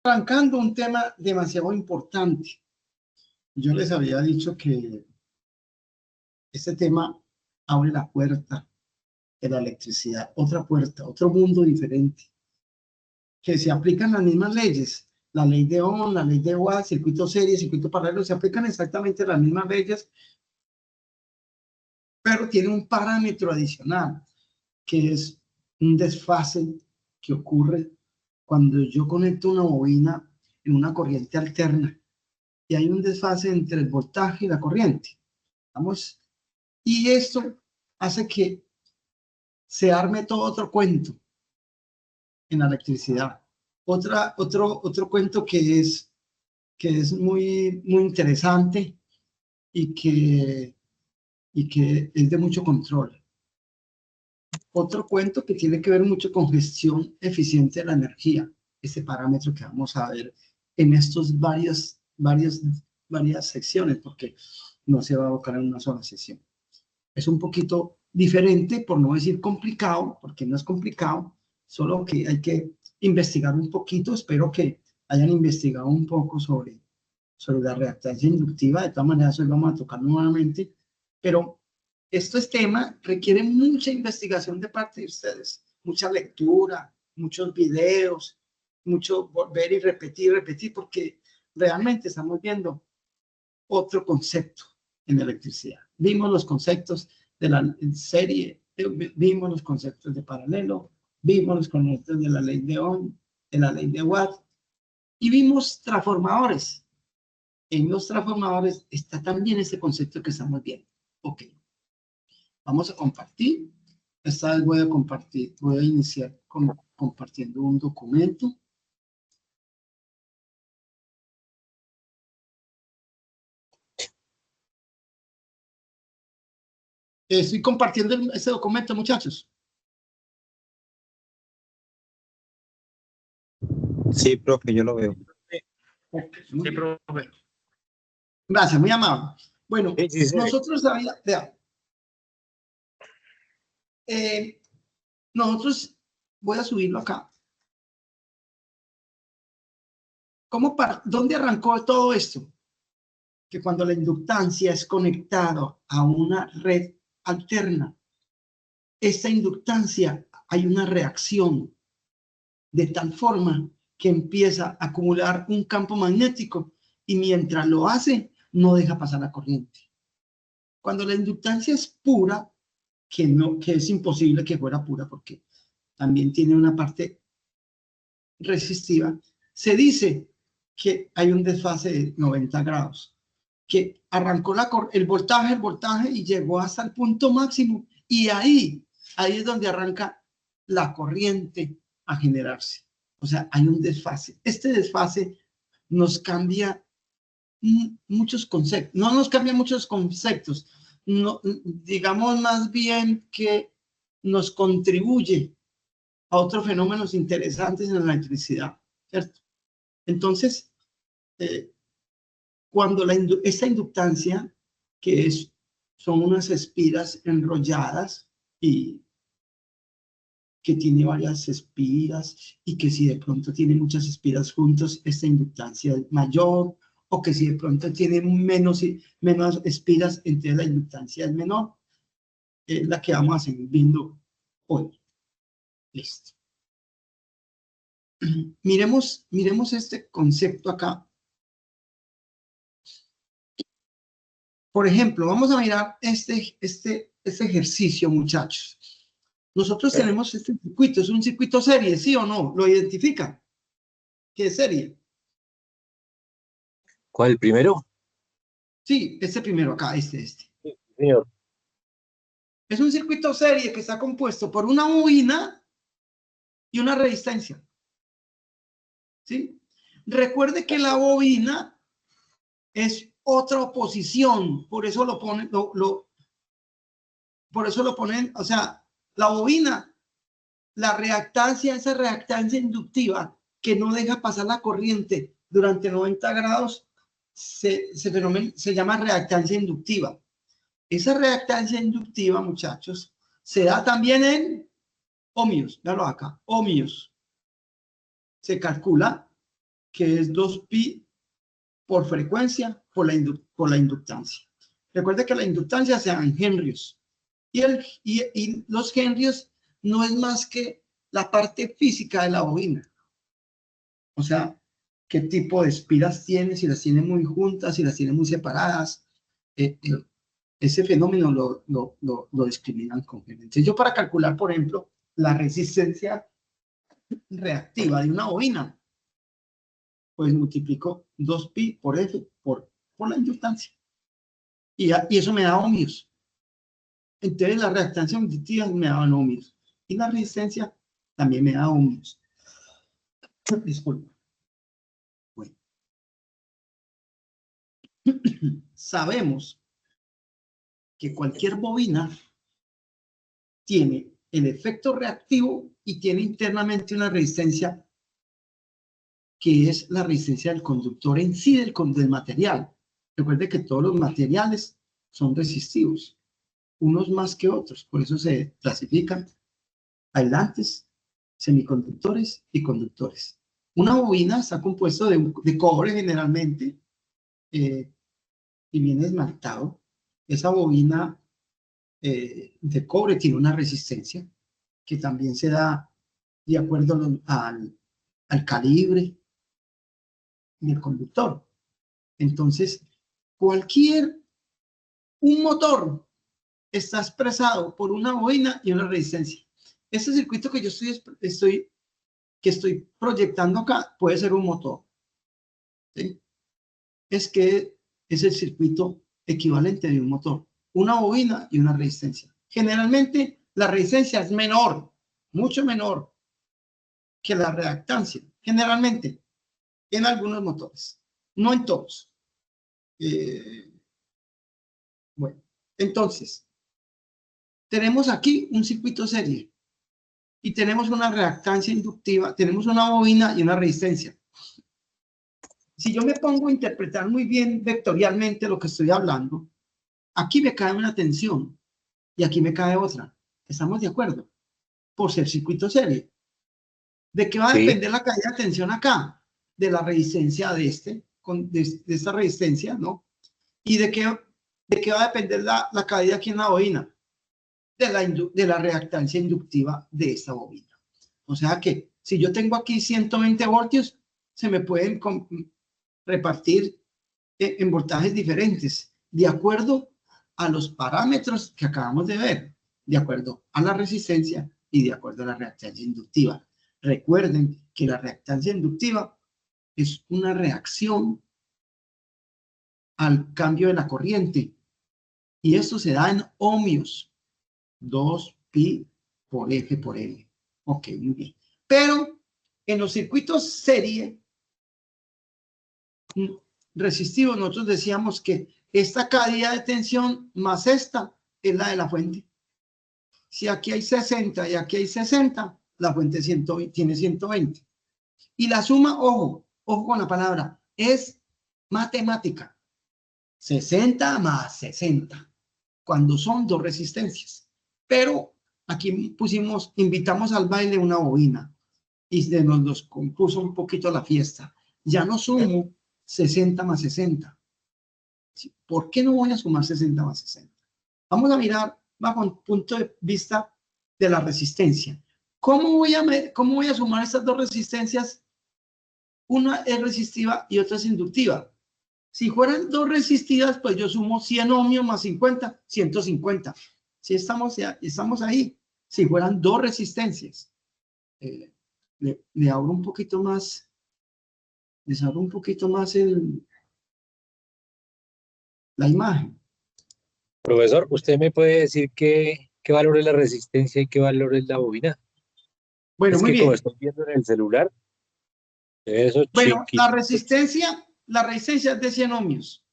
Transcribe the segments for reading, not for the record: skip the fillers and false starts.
Arrancando un tema demasiado importante. Yo les había dicho que este tema abre la puerta de la electricidad, otra puerta, otro mundo diferente, que se aplican las mismas leyes. La ley de Ohm, la ley de Watt, circuito serie, circuito paralelo, se aplican exactamente las mismas leyes, pero tiene un parámetro adicional, que es un desfase que ocurre cuando yo conecto una bobina en una corriente alterna y hay un desfase entre el voltaje y la corriente. Vamos, y esto hace que se arme todo otro cuento en la electricidad. Otro cuento que es muy interesante y que es de mucho control. Otro cuento que tiene que ver mucho con gestión eficiente de la energía, este parámetro que vamos a ver en estos varias secciones, porque no se va a abocar en una sola sesión. Es un poquito diferente, por no decir complicado, porque no es complicado, solo que hay que investigar un poquito. Espero que hayan investigado un poco sobre la reactancia inductiva. De todas maneras, hoy vamos a tocar nuevamente, pero este tema requiere mucha investigación de parte de ustedes, mucha lectura, muchos videos, mucho volver y repetir, porque realmente estamos viendo otro concepto en electricidad. Vimos los conceptos de la serie, vimos los conceptos de paralelo, vimos los conceptos de la ley de Ohm, de la ley de Watt, y vimos transformadores. En los transformadores está también ese concepto que estamos viendo. Ok, vamos a compartir. Esta vez voy a iniciar compartiendo un documento. Estoy compartiendo este documento, muchachos. Sí, profe, yo lo veo. Sí, profe. Gracias, muy amable. Bueno, Sí. nosotros, vean, nosotros, voy a subirlo acá. ¿Dónde arrancó todo esto? Que cuando la inductancia es conectada a una red alterna, esta inductancia hay una reacción de tal forma que empieza a acumular un campo magnético y mientras lo hace, no deja pasar la corriente. Cuando la inductancia es pura, que es imposible que fuera pura porque también tiene una parte resistiva, se dice que hay un desfase de 90 grados, que arrancó el voltaje y llegó hasta el punto máximo y ahí es donde arranca la corriente a generarse. O sea, hay un desfase. Este desfase nos cambia muchos conceptos, no nos cambia muchos conceptos, no, digamos más bien que nos contribuye a otros fenómenos interesantes en la electricidad, ¿cierto? Entonces, cuando esta inductancia, son unas espiras enrolladas y que tiene varias espiras y que si de pronto tiene muchas espiras juntos, esta inductancia es mayor, o que si de pronto tiene menos espiras, entonces la inductancia es menor. Es la que vamos a seguir viendo hoy. Listo. Miremos este concepto acá. Por ejemplo, vamos a mirar este ejercicio, muchachos. Nosotros tenemos este circuito, es un circuito serie, ¿sí o no? ¿Lo identifican? ¿Qué es serie? ¿Cuál, el primero? Sí, este primero acá, este. Sí, señor. Es un circuito serie que está compuesto por una bobina y una resistencia. ¿Sí? Recuerde que la bobina es otra oposición, por eso lo ponen, por eso lo ponen, o sea, la bobina, la reactancia, esa reactancia inductiva que no deja pasar la corriente durante 90 grados, se llama reactancia inductiva. Esa reactancia inductiva, muchachos, se da también en ohmios. Véanlo acá, ohmios. Se calcula que es 2pi por frecuencia por la inductancia. Recuerda que la inductancia se da en henrios. Y los henrios no es más que la parte física de la bobina. O sea, qué tipo de espiras tiene, si las tiene muy juntas, si las tiene muy separadas. Ese fenómeno lo discriminan con henrios. Entonces, yo para calcular, por ejemplo, la resistencia reactiva de una bobina, pues multiplico 2pi por F por la inductancia. Y eso me da ohmios. Entonces la reactancia inductiva me da ohmios. Y la resistencia también me da ohmios. Disculpa. Bueno. Sabemos que cualquier bobina tiene el efecto reactivo y tiene internamente una resistencia que es la resistencia del conductor en sí del material. Recuerde que todos los materiales son resistivos, unos más que otros, por eso se clasifican aislantes, semiconductores y conductores. Una bobina está compuesta de cobre generalmente y viene esmaltado. Esa bobina de cobre tiene una resistencia que también se da de acuerdo al calibre del conductor. Entonces, un motor está expresado por una bobina y una resistencia. Este circuito que yo estoy proyectando acá puede ser un motor. ¿Sí? Es el circuito equivalente de un motor, una bobina y una resistencia. Generalmente la resistencia es menor, mucho menor que la reactancia, generalmente en algunos motores, no en todos. Bueno, entonces, tenemos aquí un circuito serie y tenemos una reactancia inductiva, tenemos una bobina y una resistencia. Si yo me pongo a interpretar muy bien vectorialmente lo que estoy hablando, aquí me cae una tensión y aquí me cae otra. ¿Estamos de acuerdo? Por ser circuito serie. ¿De qué va a depender la caída de tensión acá? De la resistencia de esta resistencia, ¿no? ¿Y de qué va a depender la caída aquí en la bobina? De la reactancia inductiva de esta bobina. O sea que si yo tengo aquí 120 voltios, se me pueden repartir en voltajes diferentes, de acuerdo a los parámetros que acabamos de ver, de acuerdo a la resistencia y de acuerdo a la reactancia inductiva. Recuerden que la reactancia inductiva es una reacción al cambio de la corriente y esto se da en ohmios, 2pi por F por L. Ok, muy bien. Pero en los circuitos serie resistivos, nosotros decíamos que esta caída de tensión más esta es la de la fuente. Si aquí hay 60 y aquí hay 60, la fuente tiene 120. Y la suma, ojo con la palabra, es matemática. 60 más 60, cuando son dos resistencias. Pero aquí invitamos al baile una bobina y nos compuso un poquito la fiesta. Ya no sumo 60 más 60. ¿Por qué no voy a sumar 60 más 60? Vamos a mirar bajo el punto de vista de la resistencia. ¿Cómo voy a sumar estas dos resistencias? Una es resistiva y otra es inductiva. Si fueran dos resistivas, pues yo sumo 100 ohmios más 50, 150. Si estamos ahí. Si fueran dos resistencias. Le abro un poquito más. Les abro un poquito más la imagen. Profesor, ¿usted me puede decir qué valor es la resistencia y qué valor es la bobina? Bueno, Es muy que como bien. estoy viendo en el celular, eso Bueno, chiquito. la resistencia es de 100 ohmios.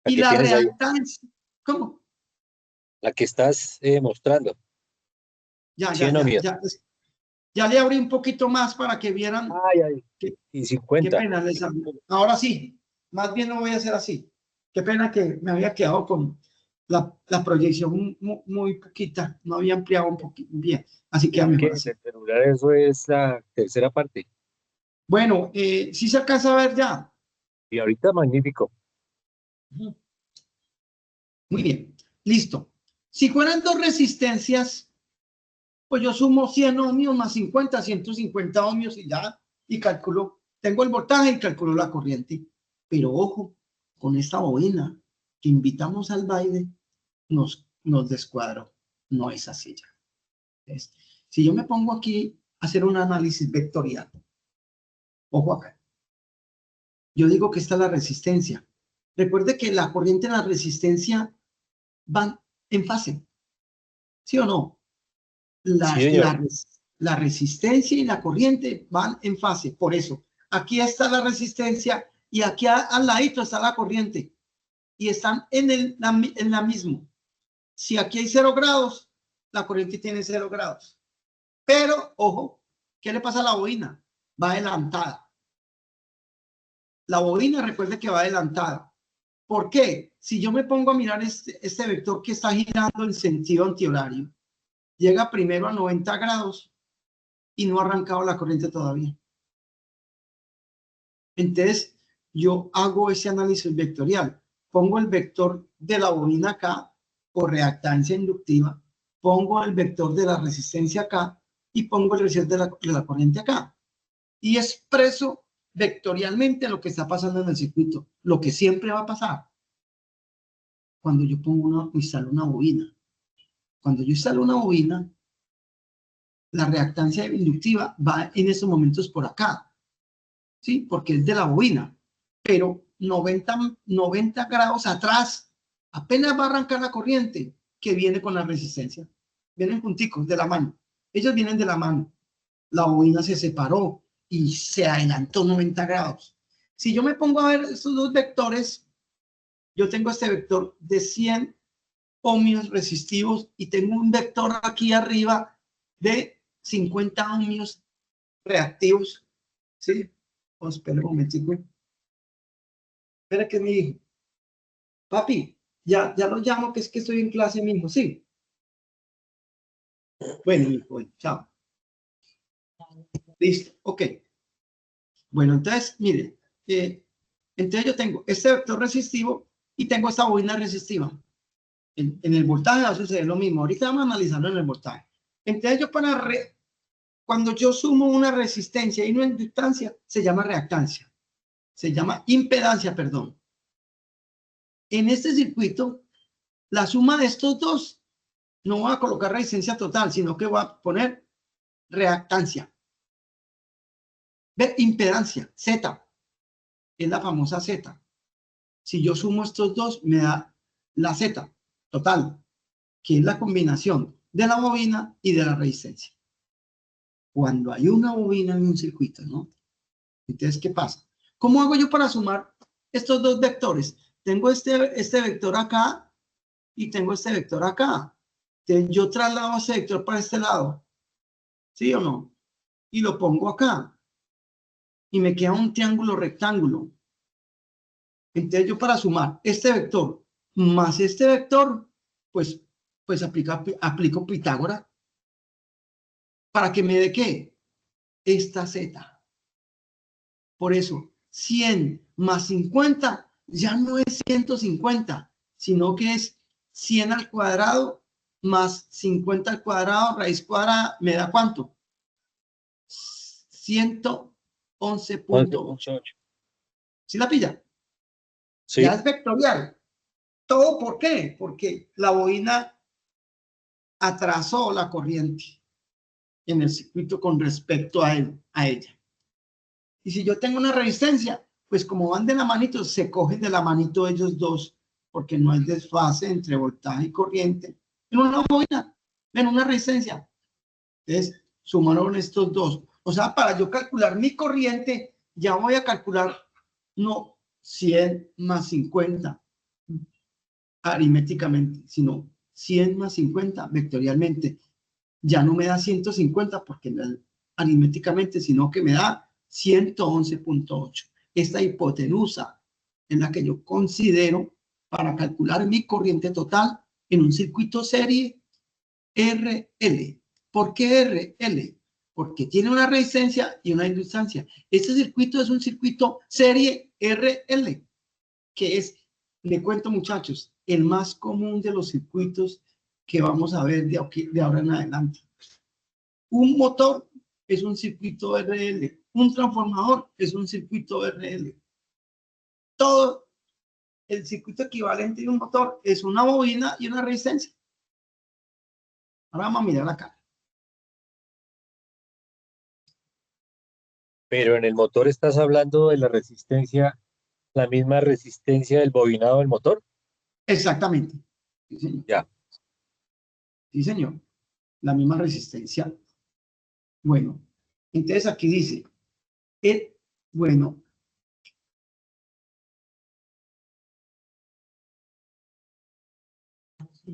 La Y que la tienes ahí, reactancia, ¿cómo? la que estás mostrando, Ya, 100 ohmios. ya le abrí un poquito más para que vieran. Ay, y Qué 50. pena, ahora sí, más bien lo voy a hacer así. Qué pena que me había quedado con la proyección muy poquita, no había ampliado un poquito bien, así queda Es que mejor en así. el celular eso es la tercera parte. Bueno, ¿sí se alcanza a ver ya? Y ahorita magnífico. Muy bien, listo. Si fueran dos resistencias, pues yo sumo 100 ohmios más 50, 150 ohmios y ya, y calculo, tengo el voltaje y calculo la corriente. Pero ojo, con esta bobina que invitamos al baile, nos descuadró. No es así ya. Entonces, si yo me pongo aquí a hacer un análisis vectorial, ojo acá, yo digo que esta es la resistencia. Recuerde que la corriente y la resistencia van en fase, ¿sí o no? Sí, señor. La resistencia y la corriente van en fase. Por eso, aquí está la resistencia y aquí al ladito está la corriente. Y están en la misma. Si aquí hay 0 grados, la corriente tiene 0 grados. Pero, ojo, ¿qué le pasa a la bobina? Va adelantada. La bobina, recuerde que va adelantada. ¿Por qué? Si yo me pongo a mirar este vector que está girando en sentido antihorario, llega primero a 90 grados y no ha arrancado la corriente todavía. Entonces, yo hago ese análisis vectorial. Pongo el vector de la bobina acá, por reactancia inductiva, pongo el vector de la resistencia acá y pongo el vector de la corriente acá. Y expreso vectorialmente lo que está pasando en el circuito, lo que siempre va a pasar cuando yo instalo una bobina. Cuando yo instalo una bobina, la reactancia inductiva va en estos momentos por acá, ¿sí? Porque es de la bobina, pero 90 grados atrás, apenas va a arrancar la corriente que viene con la resistencia. Vienen junticos de la mano. Ellos vienen de la mano. La bobina se separó y se adelantó 90 grados. Si yo me pongo a ver estos dos vectores, yo tengo este vector de 100 ohmios resistivos y tengo un vector aquí arriba de 50 ohmios reactivos. ¿Sí? Oh, espera un momentico. Espera que me dijo. Papi, ya lo llamo, que es que estoy en clase mismo. Sí. Bueno, hijo, chao. Listo, ok. Bueno, entonces, mire, entonces yo tengo este vector resistivo y tengo esta bobina resistiva. En el voltaje va a suceder lo mismo. Ahorita vamos a analizarlo en el voltaje. Entonces yo cuando yo sumo una resistencia y una inductancia, se llama reactancia. Se llama impedancia, perdón. En este circuito, la suma de estos dos, no voy a colocar resistencia total, sino que voy a poner reactancia. Ve, impedancia, Z, es la famosa Z. Si yo sumo estos dos, me da la Z total, que es la combinación de la bobina y de la resistencia. Cuando hay una bobina en un circuito, ¿no? Entonces, ¿qué pasa? ¿Cómo hago yo para sumar estos dos vectores? Tengo este vector acá y tengo este vector acá. Entonces, yo traslado ese vector para este lado. ¿Sí o no? Y lo pongo acá. Y me queda un triángulo rectángulo. Entonces, yo para sumar este vector más este vector, pues aplico Pitágoras. ¿Para que me dé qué? Esta Z. Por eso, 100 más 50 ya no es 150, sino que es 100 al cuadrado más 50 al cuadrado, raíz cuadrada, ¿me da cuánto? 111.8. 11.8. ¿Sí la pilla? Ya Sí. es vectorial. ¿Todo por qué? Porque la bobina atrasó la corriente en el circuito con respecto a ella. Y si yo tengo una resistencia, pues como van de la manito, se cogen de la manito ellos dos, porque no hay desfase entre voltaje y corriente en una bobina, en una resistencia. Entonces, sumaron estos dos. O sea, para yo calcular mi corriente, ya voy a calcular no 100 más 50 aritméticamente, sino 100 más 50 vectorialmente. Ya no me da 150 porque aritméticamente, sino que me da 111.8. Esta hipotenusa es la que yo considero para calcular mi corriente total en un circuito serie RL. ¿Por qué RL? porque tiene una resistencia y una inductancia. Este circuito es un circuito serie RL, que es, le cuento muchachos, el más común de los circuitos que vamos a ver de ahora en adelante. Un motor es un circuito RL, un transformador es un circuito RL. Todo el circuito equivalente de un motor es una bobina y una resistencia. Ahora vamos a mirar acá. Pero en el motor estás hablando de la resistencia, la misma resistencia del bobinado del motor. Exactamente. Sí, señor. Ya. Sí, señor. La misma resistencia. Bueno, entonces aquí dice, bueno,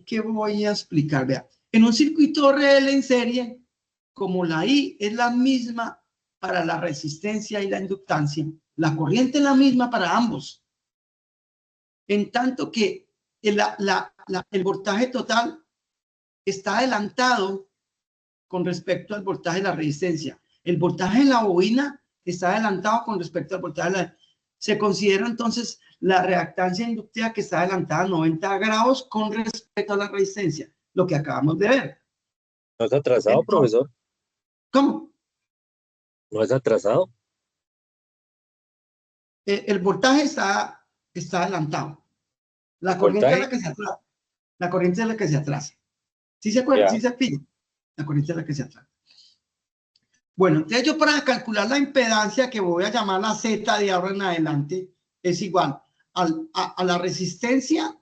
¿qué voy a explicar? Vea, en un circuito RL en serie, como la I es la misma para la resistencia y la inductancia, la corriente es la misma para ambos. En tanto que el voltaje total está adelantado con respecto al voltaje de la resistencia. El voltaje de la bobina está adelantado con respecto al voltaje de la... Se considera entonces la reactancia inductiva que está adelantada a 90 grados con respecto a la resistencia, lo que acabamos de ver. ¿No es atrasado, Entonces, profesor? ¿cómo? ¿No es atrasado? El voltaje está adelantado. La corriente es la ¿Voltaje? que se atrasa. La corriente es la que se atrasa. ¿Sí se acuerdan? Ya. ¿Sí se pide? La corriente es la que se atrasa. Bueno, entonces yo para calcular la impedancia, que voy a llamar la Z de ahora en adelante, es igual a la resistencia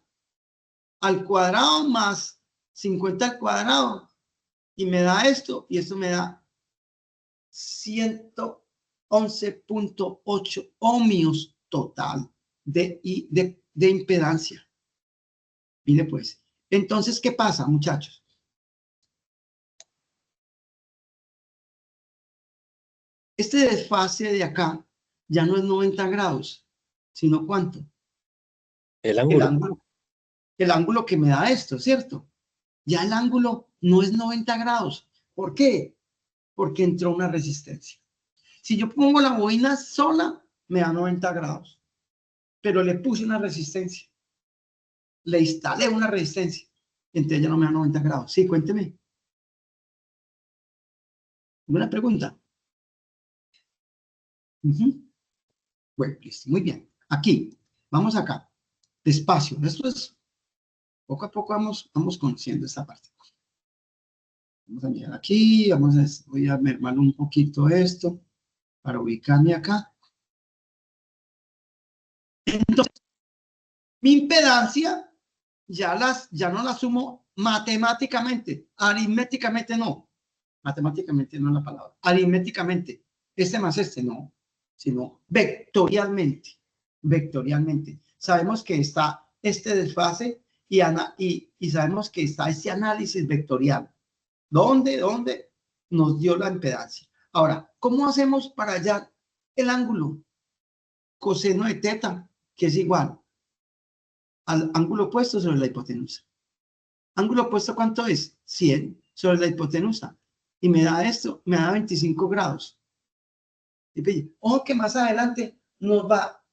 al cuadrado más 50 al cuadrado, y me da esto, y esto me da 111.8 ohmios total de impedancia. Mire pues, entonces, ¿qué pasa, muchachos? Este desfase de acá ya no es 90 grados, sino ¿cuánto? El El ángulo. ángulo, el ángulo que me da esto, ¿cierto? Ya el ángulo no es 90 grados. ¿Por qué? Porque entró una resistencia. Si yo pongo la bobina sola, me da 90 grados, pero le puse una resistencia, le instalé una resistencia, entonces ya no me da 90 grados. Sí, cuénteme. ¿Una pregunta? Bueno, listo, muy bien. Aquí, vamos acá, despacio. Esto es, poco a poco vamos conociendo esta parte. Vamos a mirar aquí, voy a mermar un poquito esto para ubicarme acá. Entonces, mi impedancia ya no la sumo matemáticamente, aritméticamente no. Matemáticamente no es la palabra. Aritméticamente, este más este no, sino vectorialmente. Vectorialmente. Sabemos que está este desfase y sabemos que está este análisis vectorial. ¿Dónde nos dio la impedancia? Ahora, ¿cómo hacemos para hallar el ángulo? Coseno de teta, que es igual al ángulo opuesto sobre la hipotenusa. ¿Ángulo opuesto cuánto es? 100 sobre la hipotenusa. Y me da esto, me da 25 grados. Y ojo que más adelante nos va,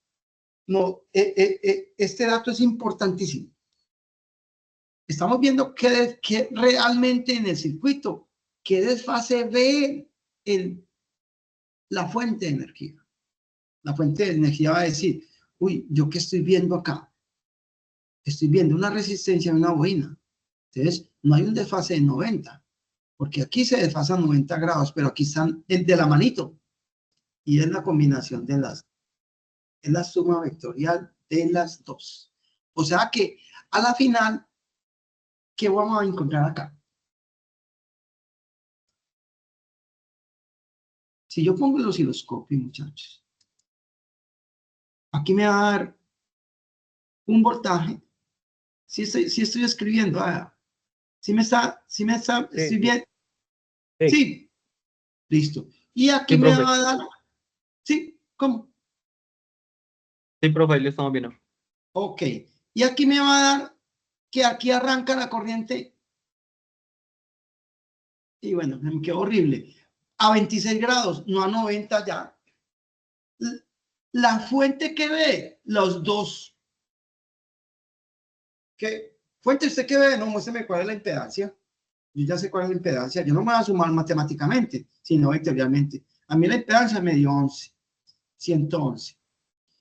no, este dato es importantísimo. Estamos viendo que realmente en el circuito, qué desfase ve la fuente de energía. La fuente de energía va a decir, uy, ¿yo qué estoy viendo acá? Estoy viendo una resistencia de una bobina. Entonces, no hay un desfase de 90, porque aquí se desfasan 90 grados, pero aquí están el de la manito. Y es la combinación de es la suma vectorial de las dos. O sea que a la final, ¿qué vamos a encontrar acá? Si yo pongo el osciloscopio, muchachos, aquí me va a dar un voltaje. Si estoy escribiendo, Sí, estoy bien. sí, Sí, listo. Y Sí, aquí me profe. va a dar, sí, ¿cómo? Sí, profe, ahí lo estamos viendo. Ok. Y aquí me va a dar que aquí arranca la corriente. Y bueno, me quedó horrible. a 26 grados, no a 90 ya. La fuente que ve, los dos. ¿Qué fuente usted que ve? No, muéstrame cuál es la impedancia. Yo ya sé cuál es la impedancia. Yo no me voy a sumar matemáticamente, sino vectorialmente. A mí la impedancia me dio 11, 111.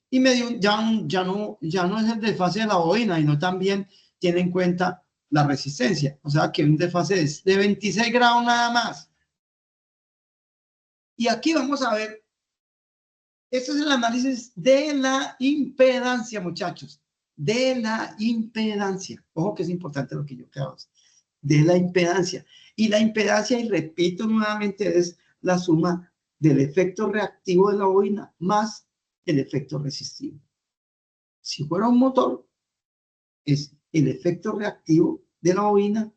Y me dio, ya no es el desfase de la bobina, y no también tiene en cuenta la resistencia. O sea que un desfase es de 26 grados nada más. Y aquí vamos a ver, este es el análisis de la impedancia, muchachos. De la impedancia. Ojo que es importante lo que yo acabo de decir. De la impedancia. Y la impedancia, y repito nuevamente, es la suma del efecto reactivo de la bobina más el efecto resistivo. Si fuera un motor, es el efecto reactivo de la bobina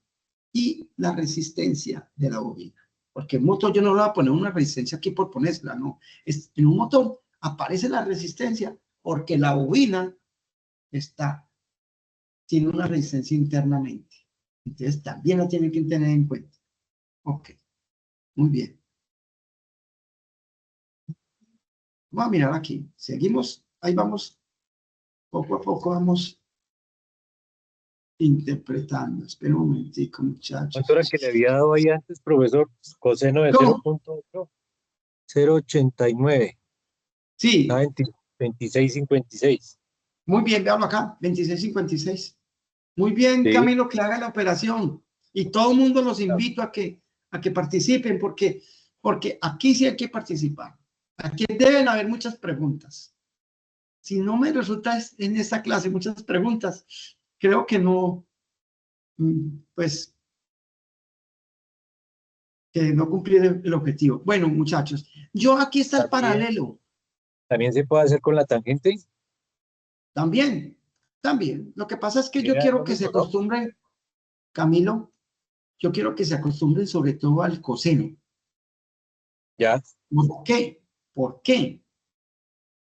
y la resistencia de la bobina. Porque en un motor yo no le voy a poner una resistencia aquí por ponérsela, no. En un motor aparece la resistencia porque la bobina tiene una resistencia internamente. Entonces también la tienen que tener en cuenta. Ok, muy bien. Vamos a mirar aquí. Seguimos, ahí vamos, poco a poco vamos interpretando. Espera un momentico, muchachos. ¿Cuánto era que le había dado ahí antes, profesor? Coseno de 0.8, 0.89. Sí. 26.56. Muy bien, veanlo acá, 26.56. Muy bien, Sí. Camilo, que haga la operación. Y todo el mundo los invito a que participen, porque aquí sí hay que participar. Aquí deben haber muchas preguntas. Si no me resulta en esta clase muchas preguntas, creo que no, pues, que no cumplí el objetivo. Bueno, muchachos, aquí está el paralelo. ¿También se puede hacer con la tangente? También. Lo que pasa es que yo quiero que se acostumbren, Camilo, yo quiero que se acostumbren sobre todo al coseno. Ya. ¿Por qué? Porque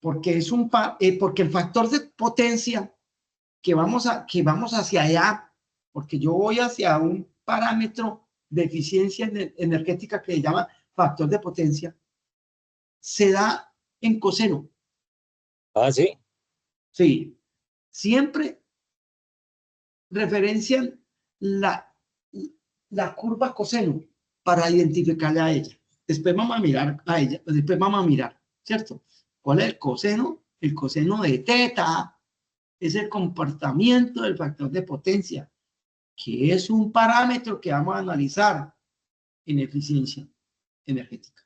porque el factor de potencia que vamos hacia allá, porque yo voy hacia un parámetro de eficiencia energética que se llama factor de potencia, se da en coseno. Ah, sí. Sí. Siempre referencian la curva coseno para identificarla a ella. Después vamos a mirar a ella, ¿cierto? ¿Cuál es el coseno? El coseno de teta es el comportamiento del factor de potencia, que es un parámetro que vamos a analizar en eficiencia energética.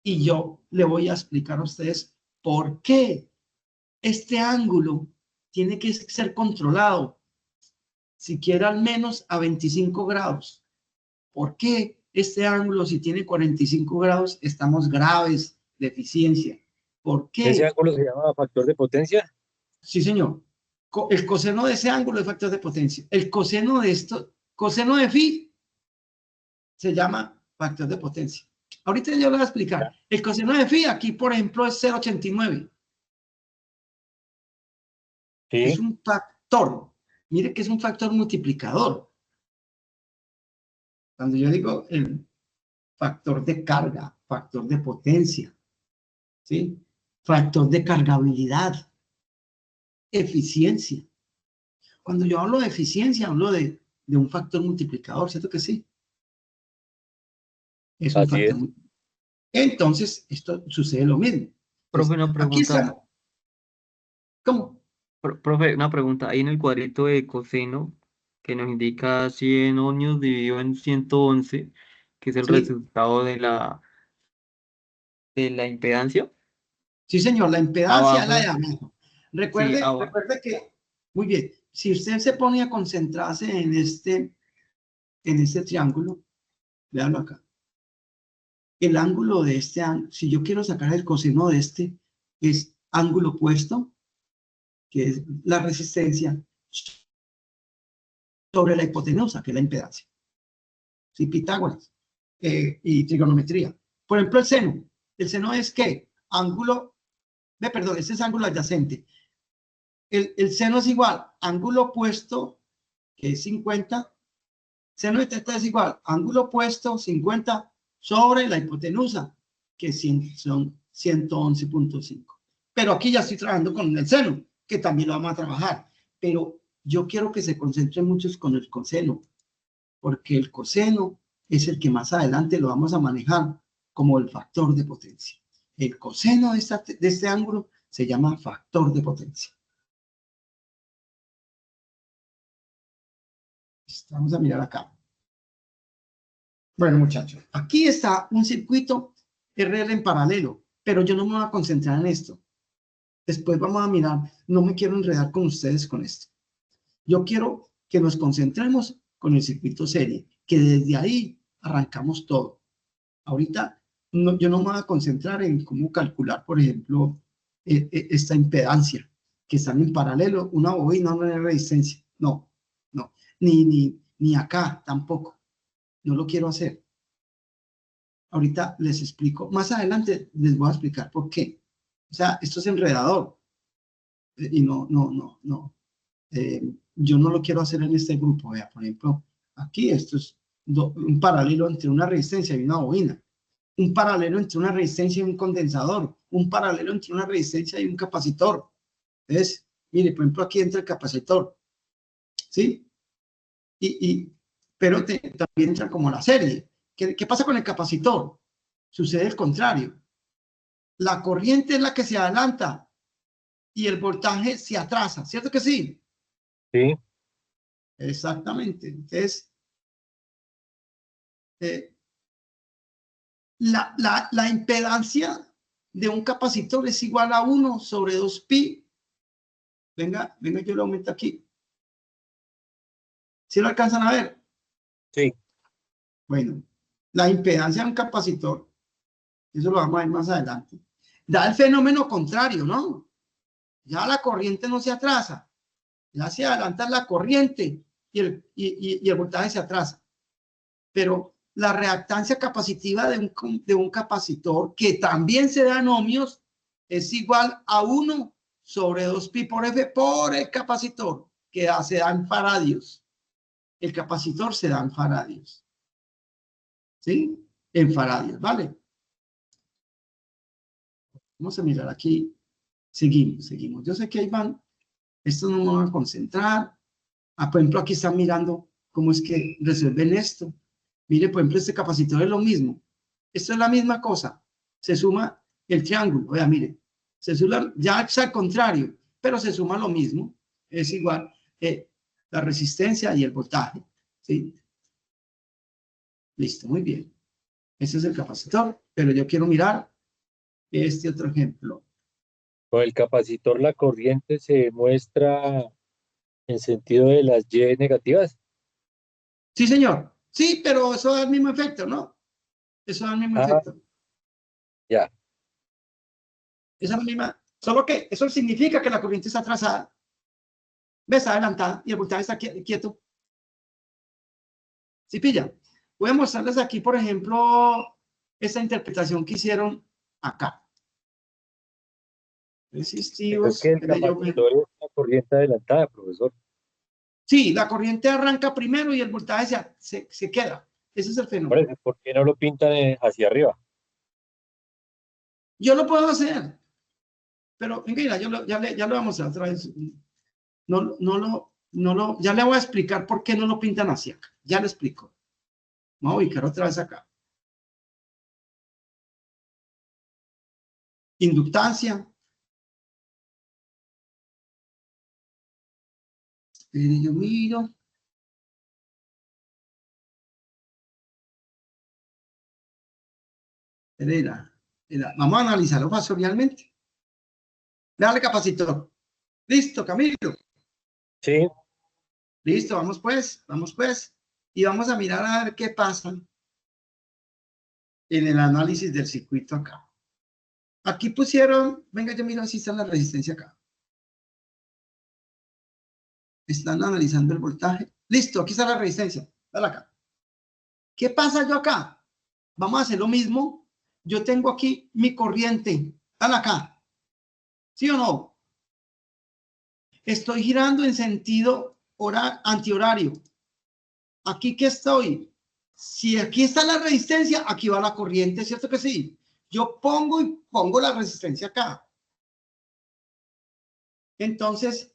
Y yo le voy a explicar a ustedes por qué este ángulo tiene que ser controlado, siquiera al menos a 25 grados. ¿Por qué este ángulo, si tiene 45 grados, estamos graves de eficiencia? ¿Por qué? ¿Ese ángulo se llama factor de potencia? Sí, señor. El coseno de ese ángulo es factor de potencia. El coseno de esto, coseno de phi, se llama factor de potencia. Ahorita yo le voy a explicar. El coseno de phi aquí, por ejemplo, es 0.89. Sí. Es un factor. Mire que es un factor multiplicador. Cuando yo digo el factor de carga, factor de potencia, ¿sí? Factor de cargabilidad, eficiencia. Cuando yo hablo de eficiencia, hablo de un factor multiplicador, ¿cierto que sí? Es un factor. Entonces, esto sucede lo mismo. Profe, una Aquí pregunta. está. ¿Cómo? Profe, una pregunta. Ahí en el cuadrito de coseno, que nos indica 100 ohmios dividido en 111, que es el Sí. resultado de la impedancia. Sí, señor, la impedancia es la de Abajo. abajo. Sí, Recuerde que, muy bien, si usted se pone a concentrarse en este triángulo, véanlo acá. El ángulo de este ángulo, si yo quiero sacar el coseno de este, es ángulo opuesto, que es la resistencia, sobre la hipotenusa, que es la impedancia. Sí, Pitágoras y trigonometría. Por ejemplo, el seno. El seno es ¿qué? Ángulo, perdón, este es ángulo adyacente. El seno es igual, ángulo opuesto, que es 50. Seno de teta es igual, ángulo opuesto, 50 sobre la hipotenusa, que son 111.5. Pero aquí ya estoy trabajando con el seno, que también lo vamos a trabajar. Pero yo quiero que se concentren muchos con el coseno, porque el coseno es el que más adelante lo vamos a manejar como el factor de potencia. El coseno de este ángulo se llama factor de potencia. Vamos a mirar acá. Bueno, muchachos, aquí está un circuito RL en paralelo, pero yo no me voy a concentrar en esto. Después vamos a mirar, no me quiero enredar con ustedes con esto. Yo quiero que nos concentremos con el circuito serie, que desde ahí arrancamos todo. Ahorita yo no me voy a concentrar en cómo calcular, por ejemplo, esta impedancia, que están en paralelo, una bobina, una resistencia. No, no, ni acá tampoco. No lo quiero hacer. Ahorita les explico. Más adelante les voy a explicar por qué. O sea, esto es enredador. Y no. Yo no lo quiero hacer en este grupo. Vea, por ejemplo, aquí esto es un paralelo entre una resistencia y una bobina. Un paralelo entre una resistencia y un condensador. Un paralelo entre una resistencia y un capacitor. Entonces, mire, por ejemplo, aquí entra el capacitor. ¿Sí? Pero también entra como la serie. ¿Qué pasa con el capacitor? Sucede el contrario. La corriente es la que se adelanta y el voltaje se atrasa, ¿cierto que sí? Sí. Exactamente. Entonces, la impedancia de un capacitor es igual a 1 sobre 2pi. Venga, yo lo aumento aquí. ¿Sí lo alcanzan a ver? Sí. Bueno, la impedancia de un capacitor, eso lo vamos a ver más adelante, da el fenómeno contrario, ¿no? Ya la corriente no se atrasa, ya se adelanta la corriente y el voltaje se atrasa. Pero la reactancia capacitiva de un capacitor, que también se da en ohmios, es igual a 1 sobre 2pi por F por el capacitor, que se da en faradios. El capacitor se da en faradios. ¿Sí? En faradios, ¿vale? Vamos a mirar aquí. Seguimos. Yo sé que ahí van. Estos no me van a concentrar. Por ejemplo, aquí están mirando cómo es que resuelven esto. Mire, por ejemplo, este capacitor es lo mismo. Esto es la misma cosa. Se suma el triángulo. Vea, mire. Se suma, ya es al contrario, pero se suma lo mismo. Es igual la resistencia y el voltaje. ¿Sí? Listo, muy bien. Ese es el capacitor, pero yo quiero mirar este otro ejemplo. Con el capacitor la corriente se muestra en sentido de las Y negativas. Sí, señor. Sí, pero eso da el mismo efecto, ¿no? Eso da el mismo efecto. Ya. Esa es la misma. Solo que eso significa que la corriente está atrasada. ¿Ves? Adelantada y el voltaje está quieto. ¿Sí pilla? Voy a mostrarles aquí, por ejemplo, esta interpretación que hicieron acá. Es Resistivos. que el capacitor es la corriente adelantada, profesor. Sí, la corriente arranca primero y el voltaje se queda. Ese es el fenómeno. ¿Por qué no lo pintan hacia arriba? Yo lo puedo hacer, pero mira, ya lo vamos a otra vez. Ya le voy a explicar por qué no lo pintan así acá. Ya le explico. Vamos a ubicar otra vez acá. Inductancia. Yo miro. Vamos a analizarlo factorialmente. Dale, capacitor. Listo, Camilo. Sí. Listo, vamos pues. Y vamos a mirar a ver qué pasa en el análisis del circuito acá. Aquí pusieron, venga, yo miro si está la resistencia acá. Están analizando el voltaje. Listo, aquí está la resistencia. Dale acá. ¿Qué pasa yo acá? Vamos a hacer lo mismo. Yo tengo aquí mi corriente. Dale acá. ¿Sí o no? Estoy girando en sentido antihorario. ¿Aquí qué estoy? Si aquí está la resistencia, aquí va la corriente, ¿cierto que sí? Yo pongo la resistencia acá. Entonces,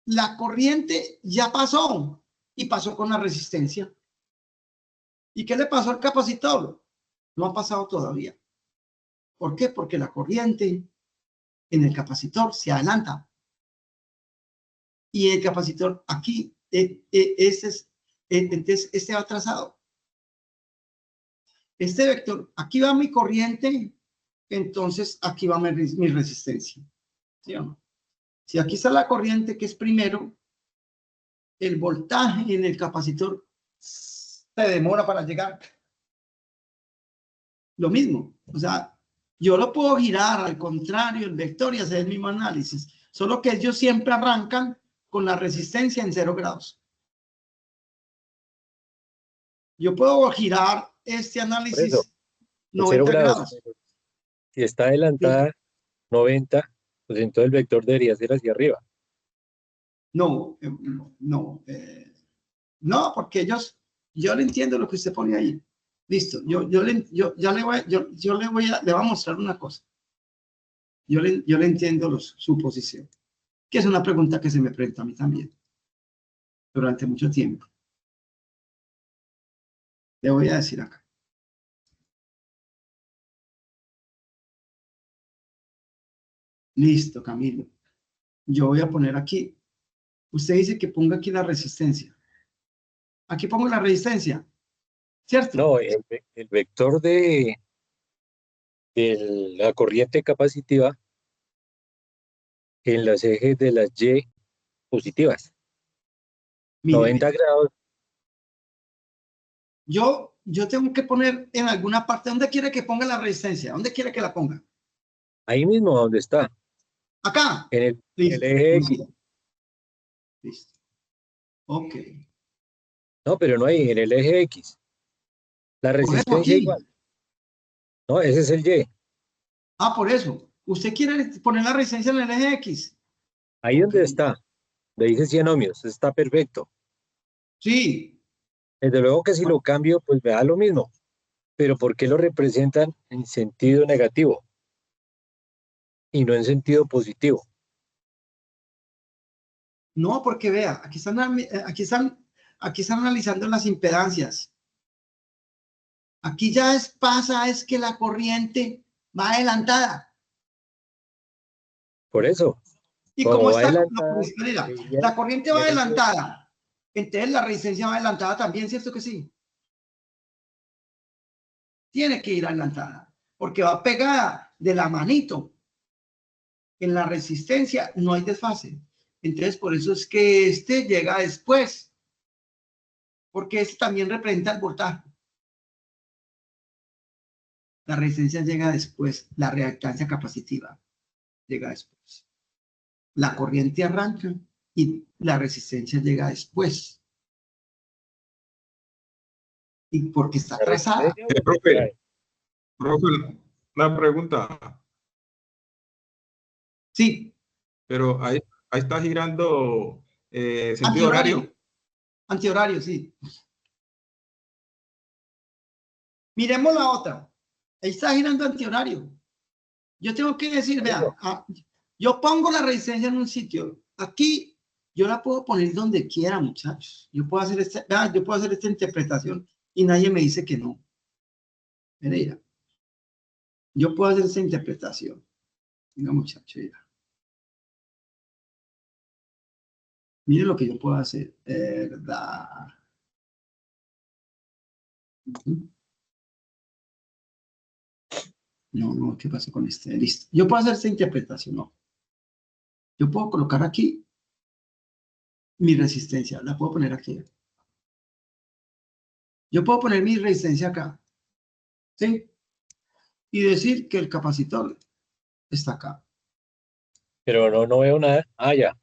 la corriente ya pasó y pasó con la resistencia. ¿Y qué le pasó al capacitor? No ha pasado todavía. ¿Por qué? Porque la corriente en el capacitor se adelanta. Y el capacitor aquí, entonces este va atrasado. Este vector, aquí va mi corriente, entonces aquí va mi resistencia. ¿Sí o no? Si aquí está la corriente, que es primero, el voltaje en el capacitor se demora para llegar. Lo mismo, o sea, yo lo puedo girar al contrario, el vector, y hacer el mismo análisis, solo que ellos siempre arrancan con la resistencia en 0 grados. Yo puedo girar este Por eso, análisis en 0 90 grados. grados. Si está ¿Sí? adelantada 90, pues entonces el vector debería ser hacia arriba. No, no, porque yo le entiendo lo que usted pone ahí. Listo, le voy a mostrar una cosa. Yo le entiendo su posición, que es una pregunta que se me presenta a mí también durante mucho tiempo. Le voy a decir acá. Listo, Camilo. Yo voy a poner aquí. Usted dice que ponga aquí la resistencia. Aquí pongo la resistencia, ¿cierto? No, el vector de la corriente capacitiva en los ejes de las Y positivas. Mire, 90 grados, yo tengo que poner en alguna parte. ¿Dónde quiere que ponga la resistencia? ¿Dónde quiere que la ponga? ahí mismo donde está, Acá. en el Listo. eje X. Listo. Ok. No, pero no ahí, en el eje X. La Por eso resistencia igual. aquí. No, ese es el Y. Por eso. ¿Usted quiere poner la resistencia en el eje X? Ahí Ok. donde está, le dice 100 ohmios, está perfecto. Sí. Desde luego que si lo cambio, pues me da lo mismo. Pero ¿por qué lo representan en sentido negativo y no en sentido positivo? No, porque vea, aquí están analizando las impedancias. Aquí ya pasa es que la corriente va adelantada. Por eso, ¿Y cómo como va está? No, adelantada, pues, mira, debería la corriente va tener el Y. adelantada. Entonces la resistencia va adelantada también, ¿cierto que sí? Tiene que ir adelantada, porque va pegada de la manito. En la resistencia no hay desfase. Entonces, por eso es que este llega después, porque este también representa el voltaje. La resistencia llega después, la reactancia capacitiva llega después. La corriente arranca y la resistencia llega después. Y porque está La atrasada. resistencia pues se Profe, trae. profe, una pregunta, Sí, pero ahí está girando sentido antihorario. horario. Antihorario, sí. Miremos la otra. Ahí está girando antihorario. Yo tengo que decir, Por vean, eso, yo pongo la resistencia en un sitio. Aquí yo la puedo poner donde quiera, muchachos. Yo puedo hacer esta interpretación y nadie me dice que no. Mira, yo puedo hacer esta interpretación. Venga, muchachos, mira. Mire lo que yo puedo hacer. ¿Verdad? No, ¿qué pasa con este? Listo. Yo puedo hacer esta interpretación, no. Yo puedo colocar aquí mi resistencia, la puedo poner aquí. Yo puedo poner mi resistencia acá, ¿sí? Y decir que el capacitor está acá. pero no veo nada. Ah, ya.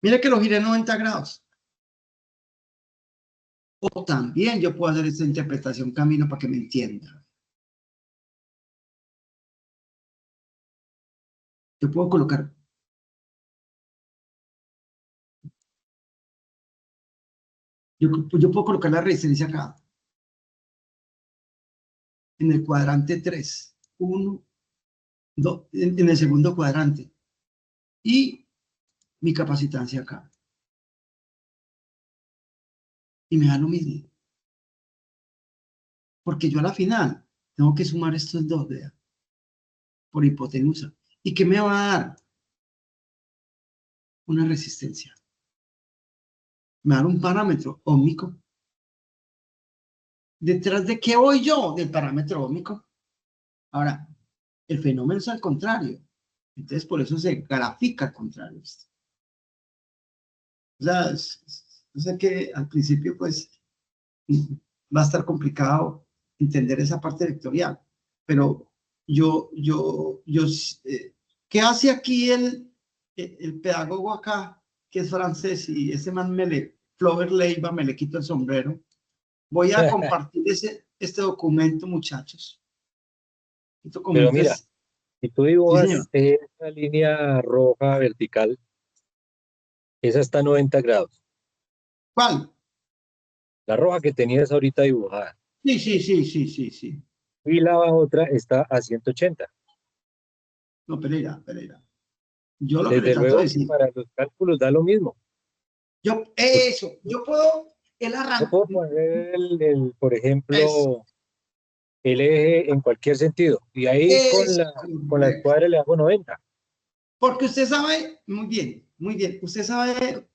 Mire que lo giré 90 grados. O también yo puedo hacer esta interpretación, Camino, para que me entienda. Yo puedo colocar Yo puedo colocar la resistencia acá. En el cuadrante 3. 1, 2, en el segundo cuadrante. Y mi capacitancia acá. Y me da lo mismo. Porque yo a la final tengo que sumar estos dos, vea, por hipotenusa. ¿Y qué me va a dar? Una resistencia. Me va a dar un parámetro óhmico. ¿Detrás de qué voy yo? Del parámetro óhmico. Ahora, el fenómeno es al contrario. Entonces, por eso se grafica al contrario. O sea, yo sé que al principio, pues, va a estar complicado entender esa parte vectorial, pero ¿qué hace aquí el pedagogo acá, que es francés, y ese man Flaubert Leiva, me le quito el sombrero? Voy a compartir este documento, muchachos. Este Pero documento mira, es... si tú Sí, señor. dibujas esa línea roja vertical, esa está a 90 grados. ¿Cuál? La roja que tenías ahorita dibujada. Sí. Y la otra está a 180. No, Pereira. Yo lo que le Desde trato de luego que decir, para los cálculos da lo mismo. yo puedo, el Yo arranque, puedo poner, por eso, ejemplo, el eje en cualquier sentido. Y ahí con es con la correcto. escuadra le hago 90. Porque usted sabe, muy bien, usted sabe,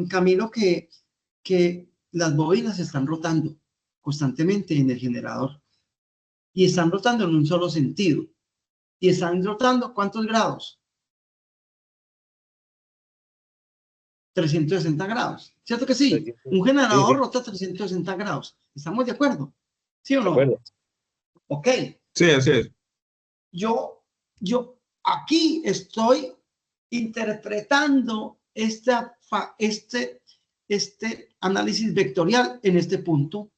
Camilo, que las bobinas están rotando constantemente en el generador y están rotando en un solo sentido. Y están rotando, ¿cuántos grados? 360 grados. ¿Cierto que sí? 300. Un Sí, generador sí, rota 360 grados. ¿Estamos de acuerdo? ¿Sí o de no? acuerdo. Ok. Sí, así es. Yo aquí estoy interpretando este análisis vectorial en este punto,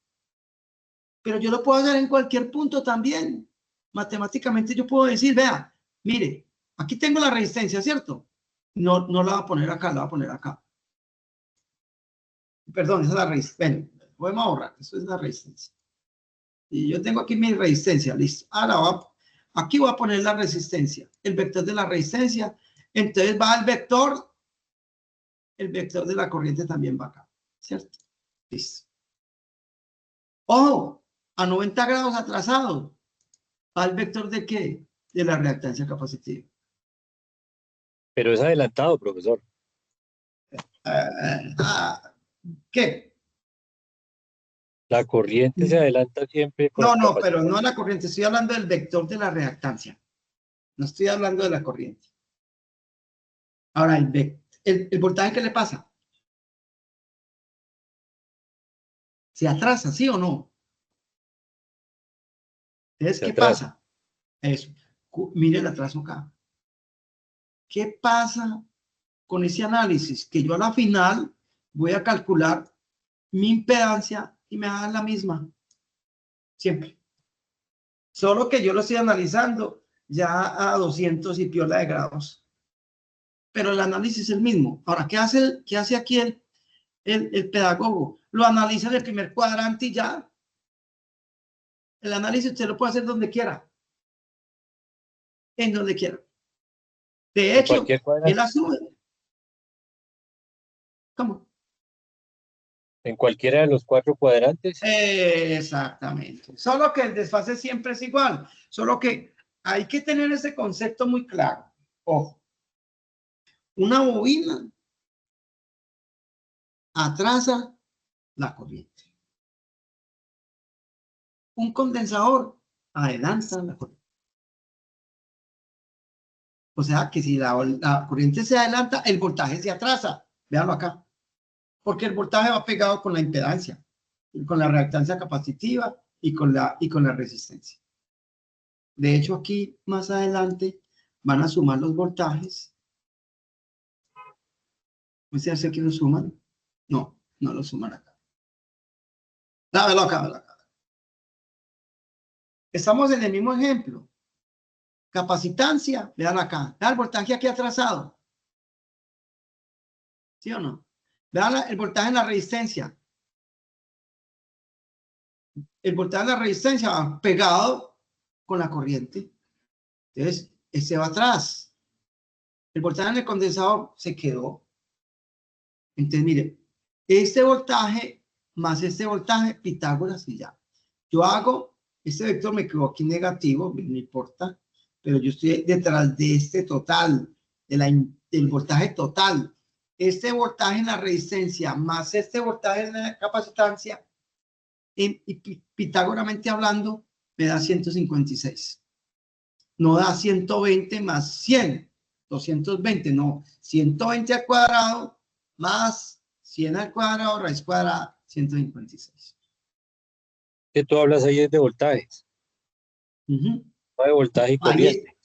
pero yo lo puedo hacer en cualquier punto también. Matemáticamente yo puedo decir, vea, mire, aquí tengo la resistencia, ¿cierto? No la voy a poner acá, la voy a poner acá. Perdón, esa es la resistencia. Bueno, podemos ahorrar, eso es la resistencia. Y yo tengo aquí mi resistencia, listo. Ahora aquí voy a poner la resistencia, el vector de la resistencia. Entonces va el vector de la corriente también va acá, ¿cierto? Listo. Ojo, a 90 grados atrasado, va el vector de qué? De la reactancia capacitiva. Pero es adelantado, profesor. ¿Qué? La corriente se adelanta siempre con la No, pero capacidad. no la corriente, estoy hablando del vector de la reactancia. No estoy hablando de la corriente. Ahora, el voltaje, ¿qué le pasa? ¿Se atrasa, sí o no? Entonces, Se ¿qué atrasa. pasa? Eso. Mire el atraso acá. ¿Qué pasa con ese análisis? Que yo a la final voy a calcular mi impedancia y me va a dar la misma. Siempre. Solo que yo lo estoy analizando ya a 200 y piola de grados. Pero el análisis es el mismo. Ahora, qué hace aquí el pedagogo? Lo analiza en el primer cuadrante y ya. El análisis usted lo puede hacer donde quiera. En donde quiera. De En hecho, cualquier él cuadrante. asume. ¿Cómo? En cualquiera de los 4 cuadrantes. Exactamente. Solo que el desfase siempre es igual. Solo que hay que tener ese concepto muy claro. Ojo. Una bobina atrasa la corriente. Un condensador adelanta la corriente. O sea que si la corriente se adelanta, el voltaje se atrasa. Véanlo acá. Porque el voltaje va pegado con la impedancia, con la reactancia capacitiva y con la resistencia. De hecho, aquí más adelante van a sumar los voltajes. ¿No se hace que lo suman? No lo suman acá. Dámelo acá. Estamos en el mismo ejemplo. Capacitancia, vean acá. Vean el voltaje aquí atrasado. ¿Sí o no? Vean el voltaje en la resistencia. el voltaje de la resistencia va pegado con la corriente. Entonces, este va atrás. El voltaje en el condensador se quedó. Entonces, mire, este voltaje más este voltaje, Pitágoras y ya. Yo hago, este vector me quedó aquí negativo, no importa, pero yo estoy detrás de este total, del voltaje total. Este voltaje en la resistencia más este voltaje en la capacitancia, y pitagóramente hablando, me da 156. No da 120 más 100, 220, no, 120 al cuadrado más 100 al cuadrado, raíz cuadrada, 156. Que tú hablas ahí es de voltajes, No de voltaje y corriente.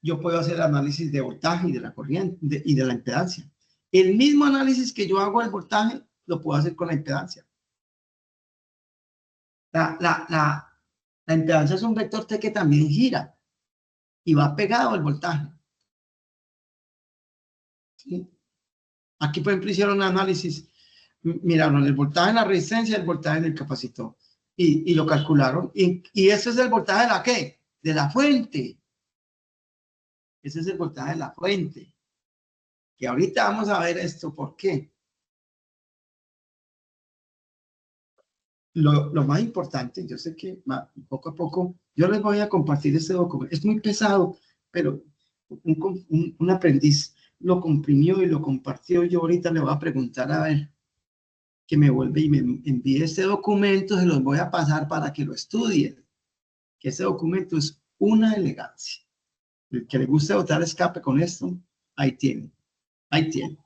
Yo puedo hacer análisis de voltaje y de la corriente y de la impedancia. El mismo análisis que yo hago del voltaje, lo puedo hacer con la impedancia. La impedancia es un vector T que también gira y va pegado al voltaje. ¿Sí? Aquí, por ejemplo, hicieron un análisis, miraron el voltaje en la resistencia y el voltaje en el capacitor, y lo calcularon, y ese es el voltaje de la ¿qué? De la fuente. Ese es el voltaje de la fuente. Que ahorita vamos a ver esto, ¿por qué? Lo más importante, yo sé que poco a poco, yo les voy a compartir este documento. Es muy pesado, pero un aprendiz lo comprimió y lo compartió. Yo ahorita le voy a preguntar a ver que me vuelve y me envíe este documento, se los voy a pasar para que lo estudien. Que ese documento es una elegancia. El que le guste botar escape con esto, ahí tiene. Ahí tiene.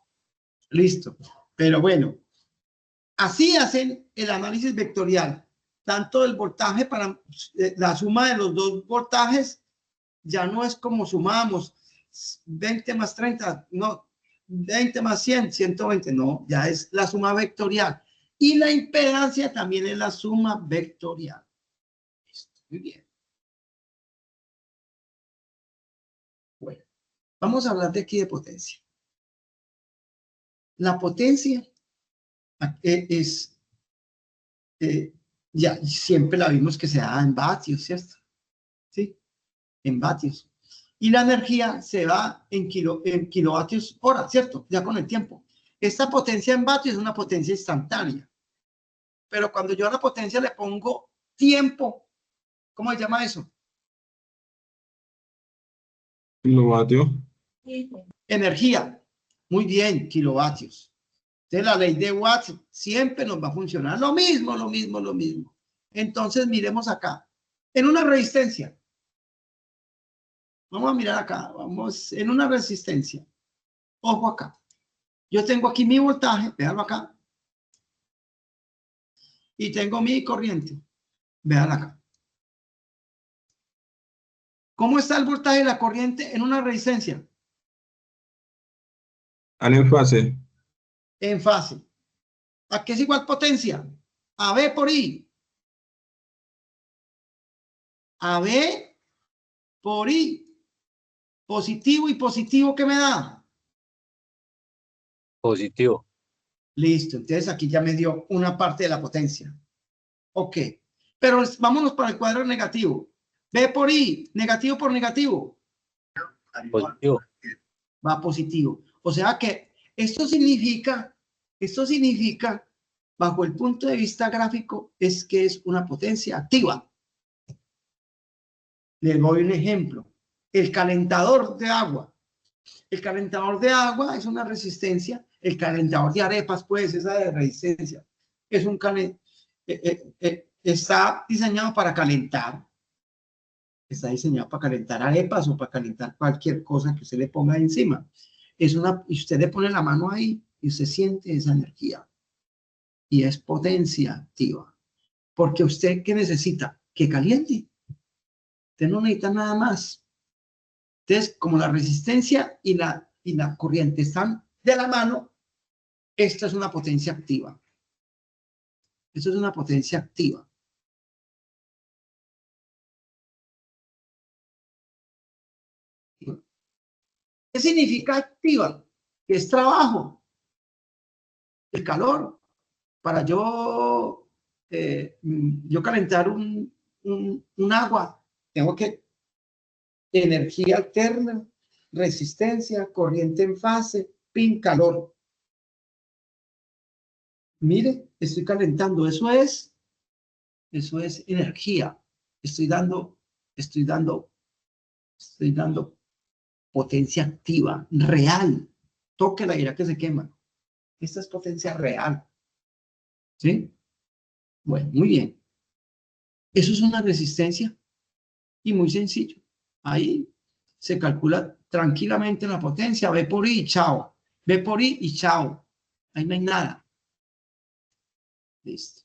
Listo. Pero bueno, así hacen el análisis vectorial. Tanto el voltaje para la suma de los dos voltajes ya no es como sumamos 20 más 30, no, 20 más 100, 120, no, ya es la suma vectorial. Y la impedancia también es la suma vectorial. Muy bien. Bueno, vamos a hablar de aquí de potencia. La potencia es, ya siempre la vimos que se da en vatios, ¿cierto? Sí, en vatios. Y la energía se va en kilovatios hora, ¿cierto? Ya con el tiempo. Esta potencia en vatios es una potencia instantánea. Pero cuando yo a la potencia le pongo tiempo, ¿cómo se llama eso? Kilovatio. Energía. Muy bien, kilovatios. Entonces la ley de Watts siempre nos va a funcionar. Lo mismo, lo mismo, lo mismo. Entonces miremos acá. En una resistencia. Vamos a mirar acá. Vamos en una resistencia. Ojo acá. Yo tengo aquí mi voltaje. Véanlo acá. Y tengo mi corriente. Véanlo acá. ¿Cómo está el voltaje de la corriente en una resistencia? En fase. En fase. ¿A qué es igual potencia? A B por I. A B por I. Positivo y positivo, ¿qué me da? Positivo. Listo, entonces aquí ya me dio una parte de la potencia. Ok, pero vámonos para el cuadro negativo. B por I, negativo por negativo. Positivo. Va positivo. O sea que esto significa, bajo el punto de vista gráfico, es que es una potencia activa. Les doy un ejemplo. El calentador de agua. El calentador de agua es una resistencia. El calentador de arepas, pues, esa de resistencia. Es un está diseñado para calentar. Está diseñado para calentar arepas o para calentar cualquier cosa que usted le ponga encima. Y usted le pone la mano ahí y usted siente esa energía. Y es potencia activa. Porque usted, ¿qué necesita? Que caliente. Usted no necesita nada más. Entonces, como la resistencia y la corriente están de la mano, esta es una potencia activa. Esto es una potencia activa. ¿Qué significa activa? Que es trabajo. El calor. Para yo yo calentar un agua, tengo que energía alterna, resistencia, corriente en fase, pin, calor. Mire, estoy calentando, eso es energía. Estoy dando potencia activa, real. Toque la ira que se quema. Esta es potencia real. ¿Sí? Bueno, muy bien. Eso es una resistencia y muy sencillo. Ahí se calcula tranquilamente la potencia, V por I y chao. V por I y chao. Ahí no hay nada. Listo.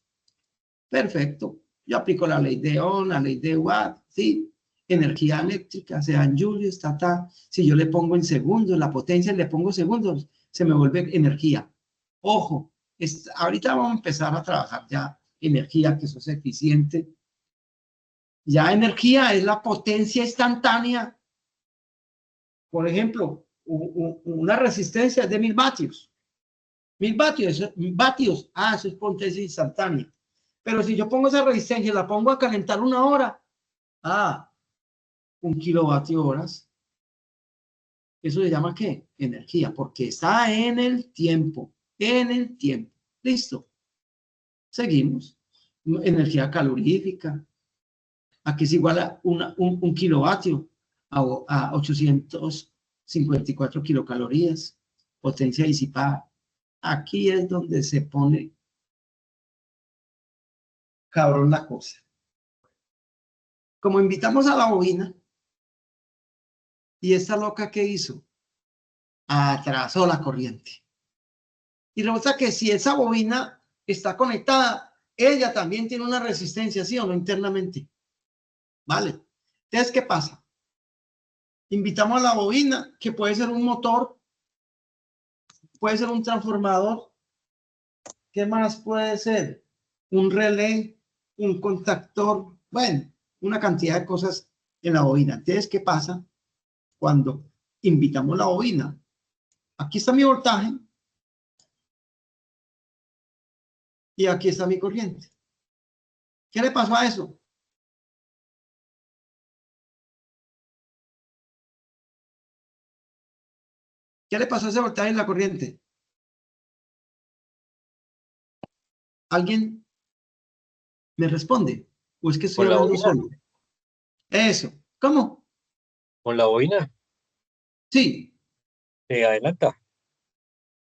Perfecto. Yo aplico la ley de Ohm, la ley de Watt, ¿sí? Energía eléctrica, sea en julios, Si yo le pongo en segundos, la potencia le pongo segundos, se me vuelve energía. Ojo, ahorita vamos a empezar a trabajar ya energía, que eso es eficiente. Ya energía es la potencia instantánea. Por ejemplo, una resistencia de 1000 vatios. 1000 vatios, eso es potencia instantánea. Pero si yo pongo esa resistencia y la pongo a calentar 1 hora, 1 kilovatio horas. Eso se llama ¿qué? Energía, porque está en el tiempo. En el tiempo. Listo. Seguimos. Energía calorífica. Aquí es igual a un kilovatio a 854 kilocalorías. Potencia disipada. Aquí es donde se pone cabrón la cosa. Como invitamos a la bobina, y esta loca, ¿qué hizo? Atrasó la corriente. Y resulta que si esa bobina está conectada, ella también tiene una resistencia, ¿sí o no? Internamente. ¿Vale? Entonces, ¿qué pasa? Invitamos a la bobina, que puede ser un motor, puede ser un transformador. ¿Qué más puede ser? Un relé, un contactor. Bueno, una cantidad de cosas en la bobina. Entonces, ¿qué pasa cuando invitamos la bobina? Aquí está mi voltaje y aquí está mi corriente. ¿Qué le pasó a eso? ¿Qué le pasó a ese voltaje en la corriente? ¿Alguien me responde? ¿O es que estoy ¿Con la hablando bobina? solo? Eso. ¿Cómo? ¿Con la bobina? Sí, Se adelanta.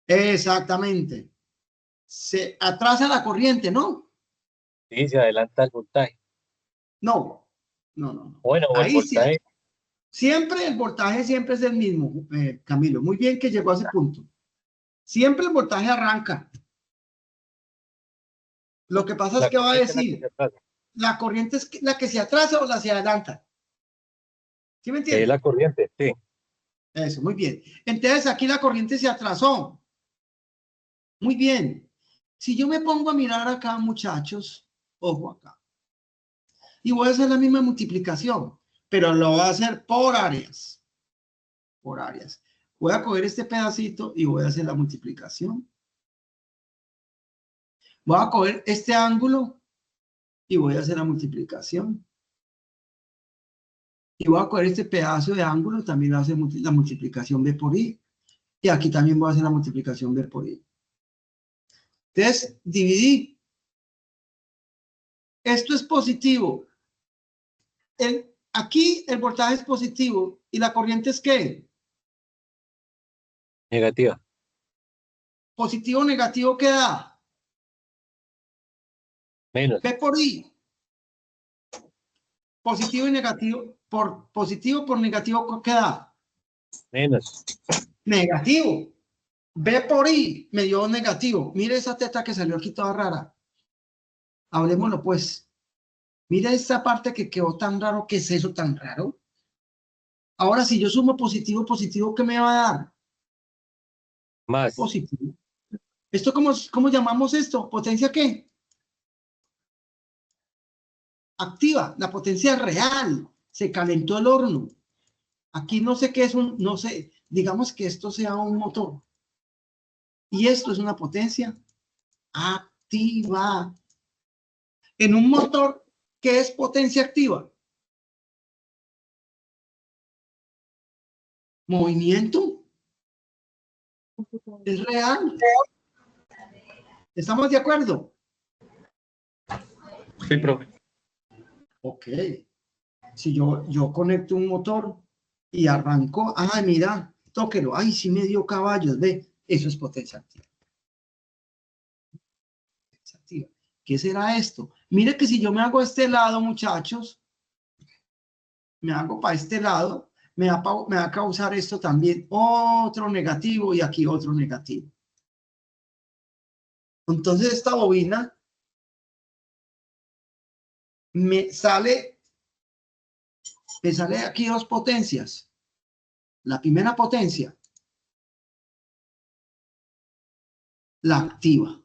exactamente. Se atrasa la corriente, ¿no? Sí, se adelanta el voltaje. No, no. Bueno, o el Ahí sí. voltaje. Siempre el voltaje siempre es el mismo, Camilo. Muy bien que llegó a ese punto. Siempre el voltaje arranca. Lo que pasa es La que va a corriente es la que se decir, atrasa. la corriente es la que se atrasa o la se adelanta. ¿Sí me Es entiendes? la corriente, sí. Eso, muy bien. Entonces aquí la corriente se atrasó. Muy bien. Si yo me pongo a mirar acá, muchachos, ojo acá, y voy a hacer la misma multiplicación, pero lo voy a hacer por áreas. Por áreas. Voy a coger este pedacito y voy a hacer la multiplicación. Voy a coger este ángulo y voy a hacer la multiplicación. Y voy a coger este pedazo de ángulo, también voy a hacer la multiplicación B por I. Y aquí también voy a hacer la multiplicación B por I. Entonces, dividí. Esto es positivo. Aquí el voltaje es positivo. ¿Y la corriente es qué? Negativa. Positivo o negativo, ¿qué da? Menos. B por I. Positivo y negativo. Por positivo por negativo, ¿qué da? Menos. Negativo. B por I me dio negativo. Mire esa teta que salió aquí toda rara. Hablemoslo pues. Mira esta parte que quedó tan raro. ¿Qué es eso tan raro? Ahora, si yo sumo positivo, positivo, ¿qué me va a dar? Más. Positivo. ¿Esto cómo llamamos esto? ¿Potencia qué? Activa. La potencia real. Se calentó el horno. Aquí no sé qué es no sé, digamos que esto sea un motor. Y esto es una potencia activa. En un motor, ¿qué es potencia activa? Movimiento. Es real. ¿Estamos de acuerdo? Sí, profe. Ok. Si yo conecto un motor y arranco, mira, tóquelo, ay, sí me dio caballos, ve, eso es potencia activa. Potencia activa. ¿Qué será esto? Mire que si yo me hago a este lado, muchachos, me hago para este lado, me va a causar esto también, otro negativo y aquí otro negativo. Entonces esta bobina me sale aquí dos potencias. La primera potencia, la activa.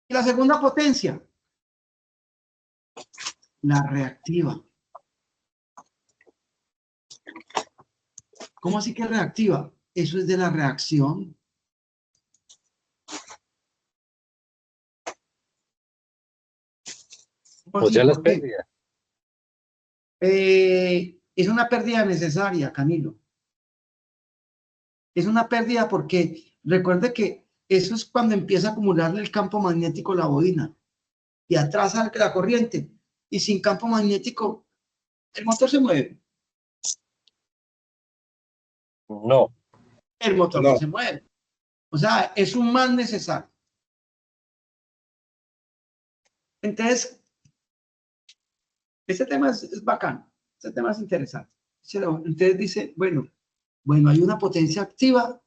Y la segunda potencia, la reactiva. ¿Cómo así que reactiva? Eso es de la reacción. O sea, las ¿Por qué? pérdidas. Es una pérdida necesaria, Camilo. Es una pérdida porque recuerde que eso es cuando empieza a acumularle el campo magnético a la bobina y atrasa la corriente. Y sin campo magnético, el motor se mueve. No. El motor no se mueve. O sea, es un mal necesario. Entonces, este tema es bacán. Este tema es interesante. Entonces dice, bueno, hay una potencia activa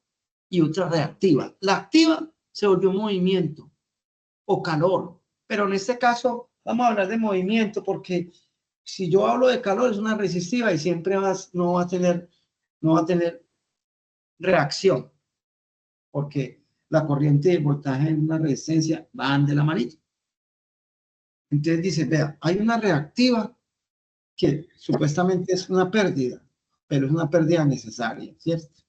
y otra reactiva. La activa se volvió movimiento o calor, pero en este caso vamos a hablar de movimiento porque si yo hablo de calor es una resistiva y siempre no va a tener reacción porque la corriente y el voltaje en una resistencia van de la manita. Entonces dice, vea, hay una reactiva que supuestamente es una pérdida, pero es una pérdida necesaria, ¿cierto?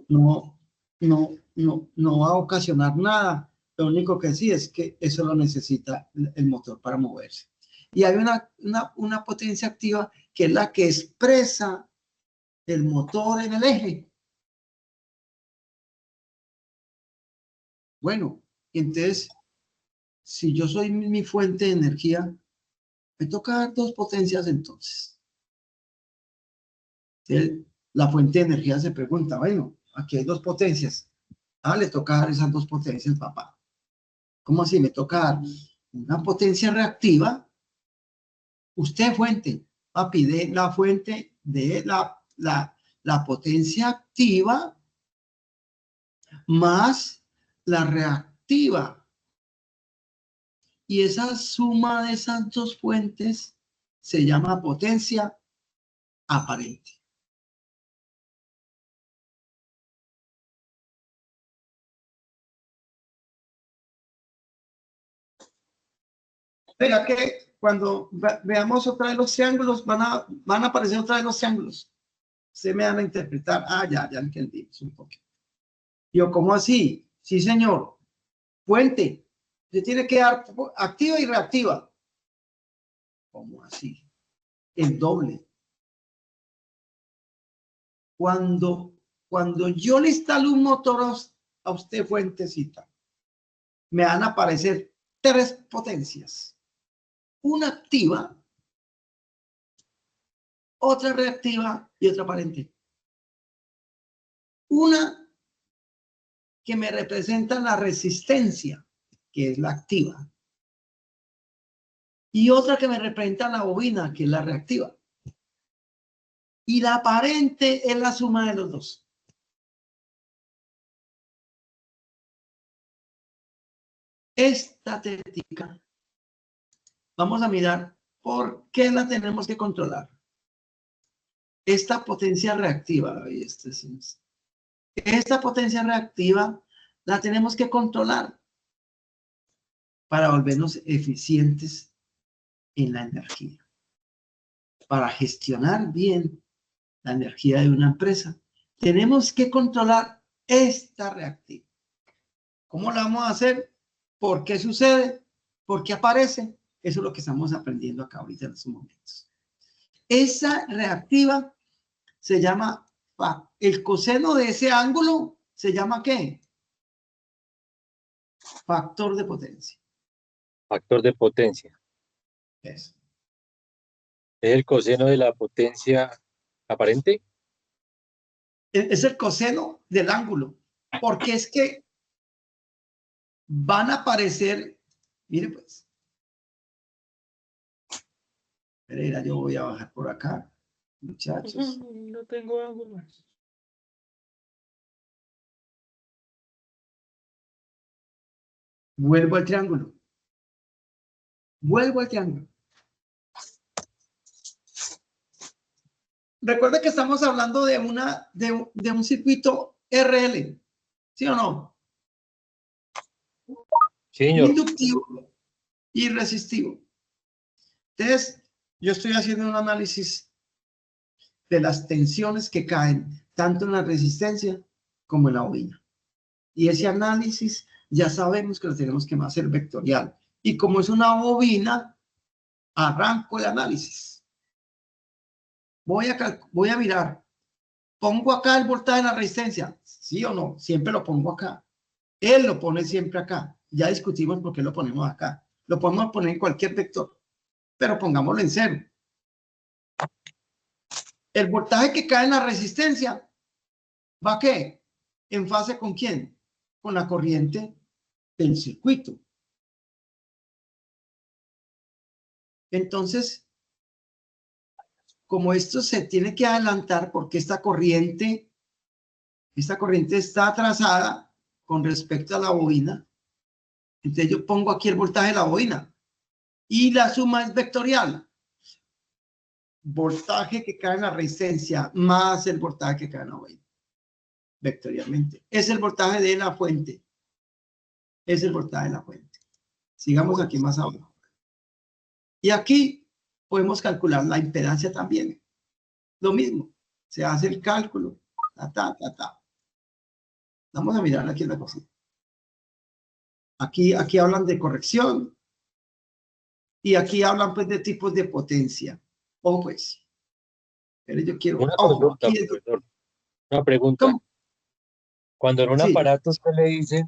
No va a ocasionar nada. Lo único que sí es que eso lo necesita el motor para moverse. Y hay una potencia activa que es la que expresa el motor en el eje. Bueno, entonces, si yo soy mi fuente de energía, me toca dar dos potencias entonces. La fuente de energía se pregunta, bueno, aquí hay dos potencias. Le toca dar esas dos potencias, papá. ¿Cómo así? Me toca dar una potencia reactiva. Usted fuente, papi, de la fuente de la potencia activa más la reactiva. Y esa suma de esas dos fuentes se llama potencia aparente. Espera que cuando veamos otra vez los triángulos, van a aparecer otra vez los triángulos. Se me van a interpretar. Ya entendí un poquito. Yo, ¿cómo así? Sí, señor. Fuente. Se tiene que dar activa y reactiva. ¿Cómo así? El doble. Cuando yo le instalo un motor a usted, fuentecita, me van a aparecer tres potencias. Una activa, otra reactiva y otra aparente. Una que me representa la resistencia, que es la activa. Y otra que me representa la bobina, que es la reactiva. Y la aparente es la suma de los dos. Esta técnica, vamos a mirar por qué la tenemos que controlar. Esta potencia reactiva, esta potencia reactiva la tenemos que controlar para volvernos eficientes en la energía, para gestionar bien la energía de una empresa tenemos que controlar esta reactiva. ¿Cómo la vamos a hacer? ¿Por qué sucede? ¿Por qué aparece? Eso es lo que estamos aprendiendo acá ahorita en estos momentos. Esa reactiva se llama, el coseno de ese ángulo se llama ¿qué? Factor de potencia. Factor de potencia. Eso. ¿Es el coseno de la potencia aparente? Es el coseno del ángulo, porque es que van a aparecer, mire pues, Pereira, yo voy a bajar por acá, muchachos. No tengo ángulo. Vuelvo al triángulo. Vuelvo al triángulo. Recuerda que estamos hablando de un circuito RL, ¿sí o no? Sí, señor. Inductivo y resistivo. Entonces, yo estoy haciendo un análisis de las tensiones que caen tanto en la resistencia como en la bobina. Y ese análisis ya sabemos que lo tenemos que hacer vectorial. Y como es una bobina, arranco el análisis. Voy a mirar. ¿Pongo acá el voltaje de la resistencia? ¿Sí o no? Siempre lo pongo acá. Él lo pone siempre acá. Ya discutimos por qué lo ponemos acá. Lo podemos poner en cualquier vector, pero pongámoslo en cero. El voltaje que cae en la resistencia, ¿va a qué? ¿En fase con quién? Con la corriente del circuito. Entonces, como esto se tiene que adelantar porque esta corriente está atrasada con respecto a la bobina, entonces yo pongo aquí el voltaje de la bobina y la suma es vectorial. Voltaje que cae en la resistencia más el voltaje que cae en la bobina. Vectorialmente. Es el voltaje de la fuente. Es el voltaje de la fuente. Sigamos aquí más abajo. Y aquí podemos calcular la impedancia también. Lo mismo. Se hace el cálculo. Vamos a mirar aquí la cosita. Aquí hablan de corrección. Y aquí hablan pues de tipos de potencia. Ojo pues. Pero yo quiero... Una Ojo, pregunta, aquí es... profesor. Una pregunta. ¿Cómo? Cuando en un Sí. aparato usted le dice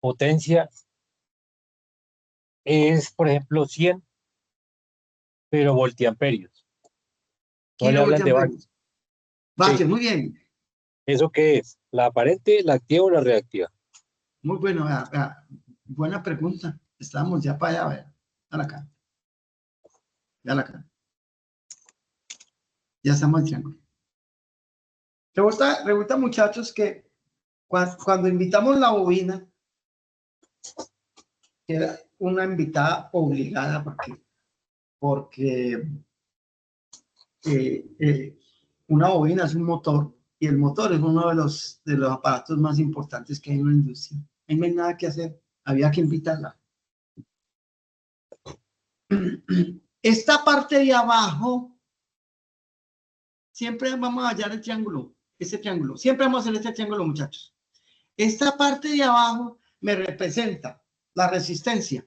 potencia es, por ejemplo, 100, pero voltiamperios. No le hablan de vatios. Vatios, Sí. muy bien. ¿Eso qué es? ¿La aparente, la activa o la reactiva? Muy bueno. Buena pregunta. Estamos ya para allá. A ver. Dale acá. Dale acá. Ya estamos en triángulo. Resulta, muchachos, que cuando invitamos la bobina, que era una invitada obligada porque una bobina es un motor y el motor es uno de los aparatos más importantes que hay en la industria. Ahí no hay nada que hacer, había que invitarla. Esta parte de abajo, siempre vamos a hallar el triángulo, este triángulo. Siempre vamos a hacer este triángulo, muchachos. Esta parte de abajo me representa la resistencia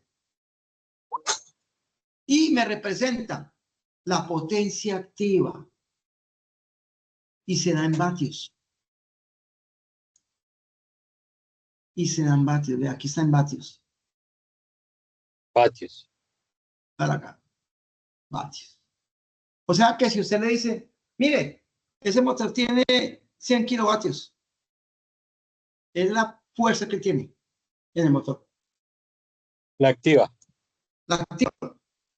y me representa la potencia activa y se da en vatios. Y se dan vatios. Ve, aquí está en vatios. Vatios. Para acá. Vatios. O sea que si usted le dice, mire, ese motor tiene 100 kilovatios. Es la fuerza que tiene en el motor. La activa. La activa.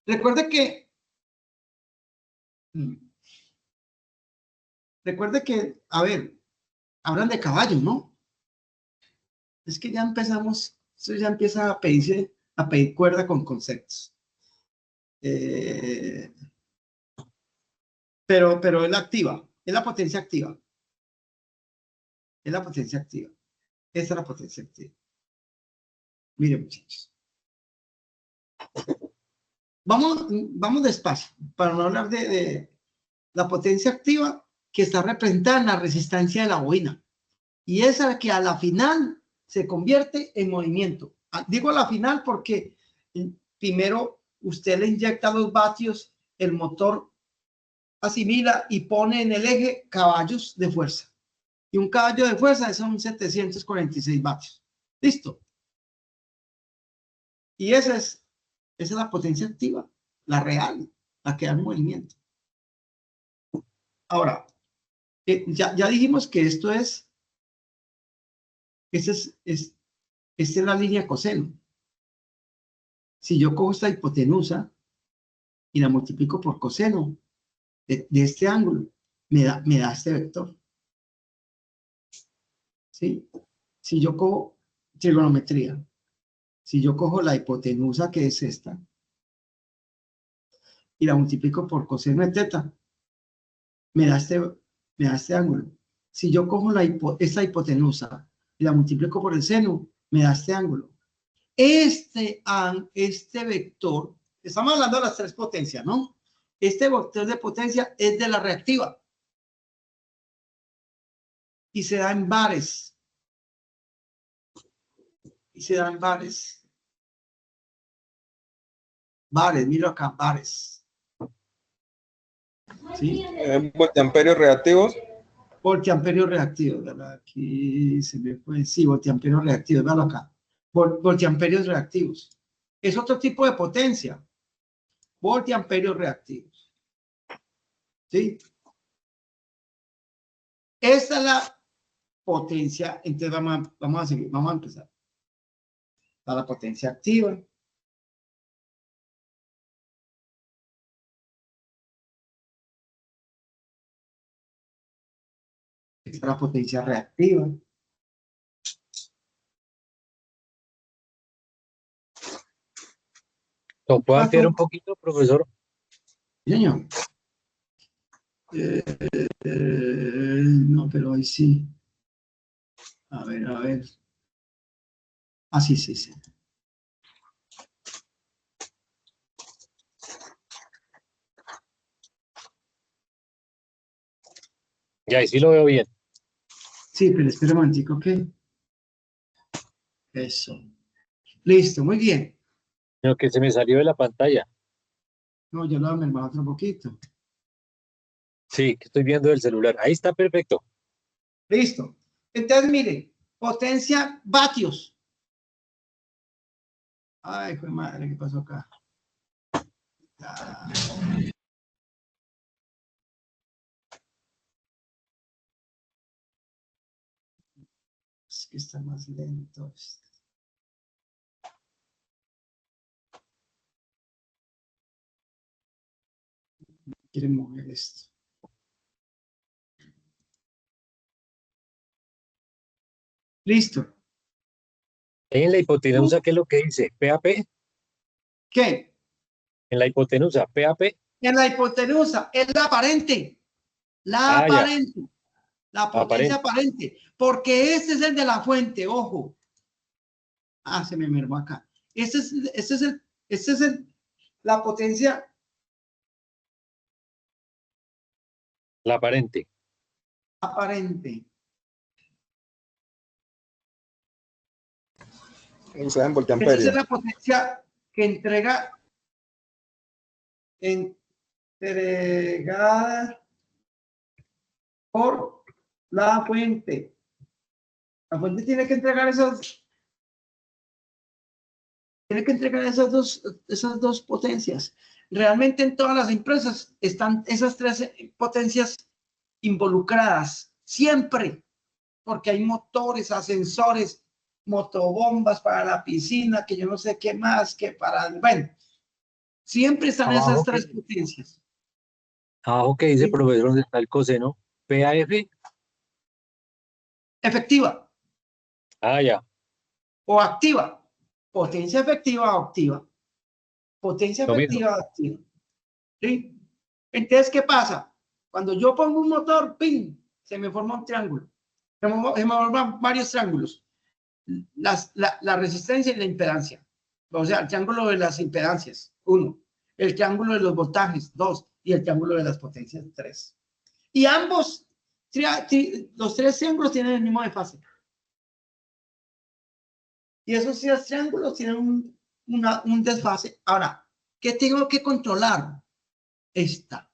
Recuerde que a ver, hablan de caballos, ¿no? Es que ya empezamos, eso ya empieza a pedir cuerda con conceptos. Pero es la activa, es la potencia activa. Es la potencia activa. Esta es la potencia activa. Miren, muchachos. Vamos despacio, para no hablar de la potencia activa. que está representada en la resistencia de la bobina. Y esa que a la final se convierte en movimiento. Digo a la final porque primero usted le inyecta los vatios, el motor asimila y pone en el eje caballos de fuerza. Y un caballo de fuerza son 746 vatios. Listo. Y esa es la potencia activa, la real, la que da el movimiento. Ahora, ya dijimos que esta es la línea coseno. Si yo cojo esta hipotenusa y la multiplico por coseno de este ángulo, me da este vector. ¿Sí? Si yo cojo trigonometría, si yo cojo la hipotenusa, que es esta, y la multiplico por coseno de teta, me da este ángulo. Si yo cojo esta hipotenusa y la multiplico por el seno, me da este ángulo. Este vector, estamos hablando de las tres potencias, ¿no? Este vector de potencia es de la reactiva. Y se da en bares. Bares, mira acá, bares. ¿Sí? Voltamperios reactivos. Voltamperios reactivos, ¿verdad? Aquí se me fue, sí, voltamperios reactivos, véalo acá. Voltamperios reactivos. Es otro tipo de potencia. Voltamperios reactivos. ¿Sí? Esta es la potencia, entonces vamos a seguir, vamos a empezar. Está la potencia activa. Está la potencia reactiva. ¿Lo puedo ampliar un poquito, profesor? Señor. No, pero ahí sí. A ver. Ah, sí. Ya, ahí sí lo veo bien. Sí, pero espera un momentico, ¿ok? Eso. Listo, muy bien. Lo que se me salió de la pantalla. No, yo lo voy a mermar otro poquito. Sí, que estoy viendo el celular. Ahí está perfecto. Listo. Entonces, mire, potencia vatios. Ay, fue madre, ¿qué pasó acá? Es que está más lento. Quieren mover esto. Listo. En la hipotenusa, ¿qué es lo que dice? ¿PAP? ¿Qué? En la hipotenusa, ¿PAP? En la hipotenusa es la aparente. La Ah, ya, aparente. La potencia aparente. Porque este es el de la fuente, ojo. Ah, se me mermó acá. Este es la potencia la aparente. aparente. Esa en Esa es voltamperios. la potencia que entregada por la fuente. La fuente tiene que entregar esas dos potencias. Realmente en todas las empresas están esas tres potencias involucradas, siempre, porque hay motores, ascensores, motobombas para la piscina, que yo no sé qué más, que para, bueno, siempre están esas Abajo tres que, potencias. abajo que dice, ¿Sí? profesor, ¿dónde está el coseno? ¿PAF? Efectiva Ah, ya, o activa, potencia efectiva o activa, potencia lo mismo. efectiva o activa. ¿Sí? Entonces, ¿qué pasa? Cuando yo pongo un motor, ¡ping!, se me forma un triángulo. Se me forman varios triángulos. La resistencia y la impedancia. O sea, el triángulo de las impedancias, 1. El triángulo de los voltajes, 2. Y el triángulo de las potencias, 3. Y ambos, los tres triángulos tienen el mismo desfase. Y esos tres triángulos tienen un desfase. Ahora, ¿qué tengo que controlar? Esta.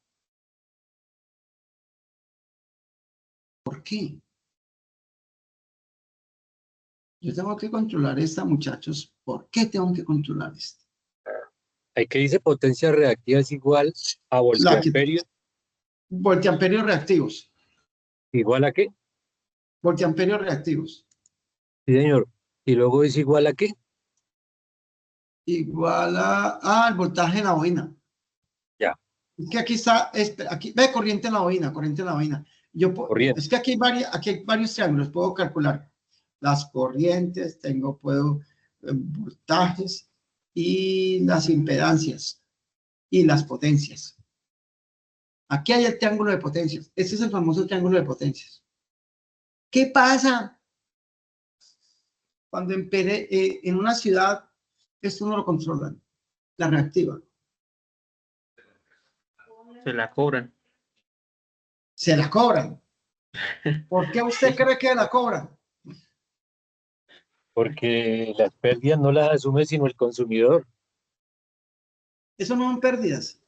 ¿Por qué? Yo tengo que controlar esta, muchachos. ¿Por qué tengo que controlar esta? Hay que dice potencia reactiva es igual a voltiamperios. Voltiamperios reactivos. ¿Igual a qué? Voltiamperios reactivos. Sí, señor. ¿Y luego es igual a qué? Igual a el voltaje en la bobina. Ya. Es que aquí está, aquí ve corriente en la bobina, corriente en la bobina. Corriente. Es que aquí hay varios triángulos, puedo calcular las corrientes, puedo voltajes y las impedancias y las potencias. Aquí hay el triángulo de potencias. Este es el famoso triángulo de potencias. ¿Qué pasa cuando en una ciudad esto no lo controlan? La reactiva. Se la cobran. Se la cobran. ¿Por qué usted cree que la cobran? Porque las pérdidas no las asume sino el consumidor. Eso no son pérdidas.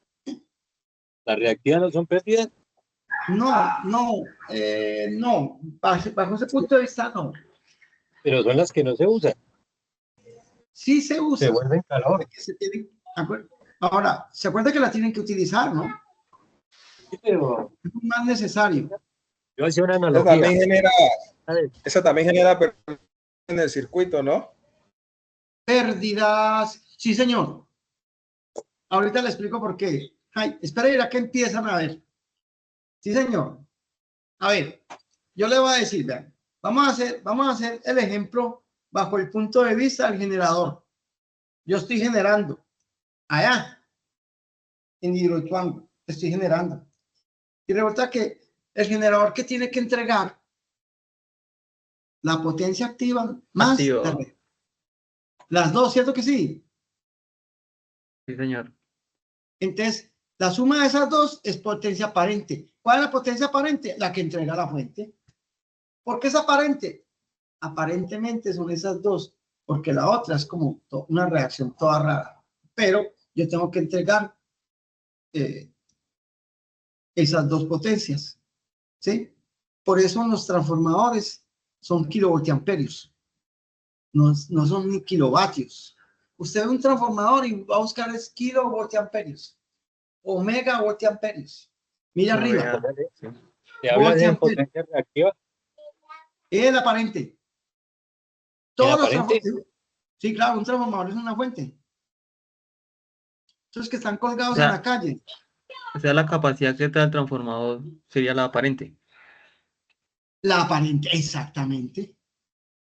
¿Las reactivas no son pérdidas? No. Bajo ese punto de vista, no. Pero son las que no se usan. Sí se usa. Se vuelven calor. Ahora, se acuerda que la tienen que utilizar, ¿no? Sí, pero Es más necesario. yo hacía una Esa analogía. también genera pérdidas en el circuito, ¿no? Pérdidas. Sí, señor. Ahorita le explico por qué. Ay, espera a que empiezan a ver. Sí, señor. A ver, yo le voy a decir, vean, vamos a hacer el ejemplo bajo el punto de vista del generador. Yo estoy generando allá en Hidroituango, estoy generando. Y resulta que el generador que tiene que entregar la potencia activa más las dos, ¿cierto que sí? Sí, señor. Entonces, la suma de esas dos es potencia aparente. ¿Cuál es la potencia aparente? La que entrega la fuente. ¿Por qué es aparente? Aparentemente son esas dos, porque la otra es como una reacción toda rara. Pero yo tengo que entregar esas dos potencias, ¿sí? Por eso los transformadores son kilovoltiamperios, no son ni kilovatios. Usted ve un transformador y va a buscar es kilovoltiamperios o megavoltiamperios. Mira arriba. Sí. ¿Te hablas de potencia reactiva? Es el aparente. ¿El aparente? Sí, claro, un transformador es una fuente. Esos que están colgados en la calle. O sea, la capacidad que trae el transformador sería la aparente. La aparente, exactamente.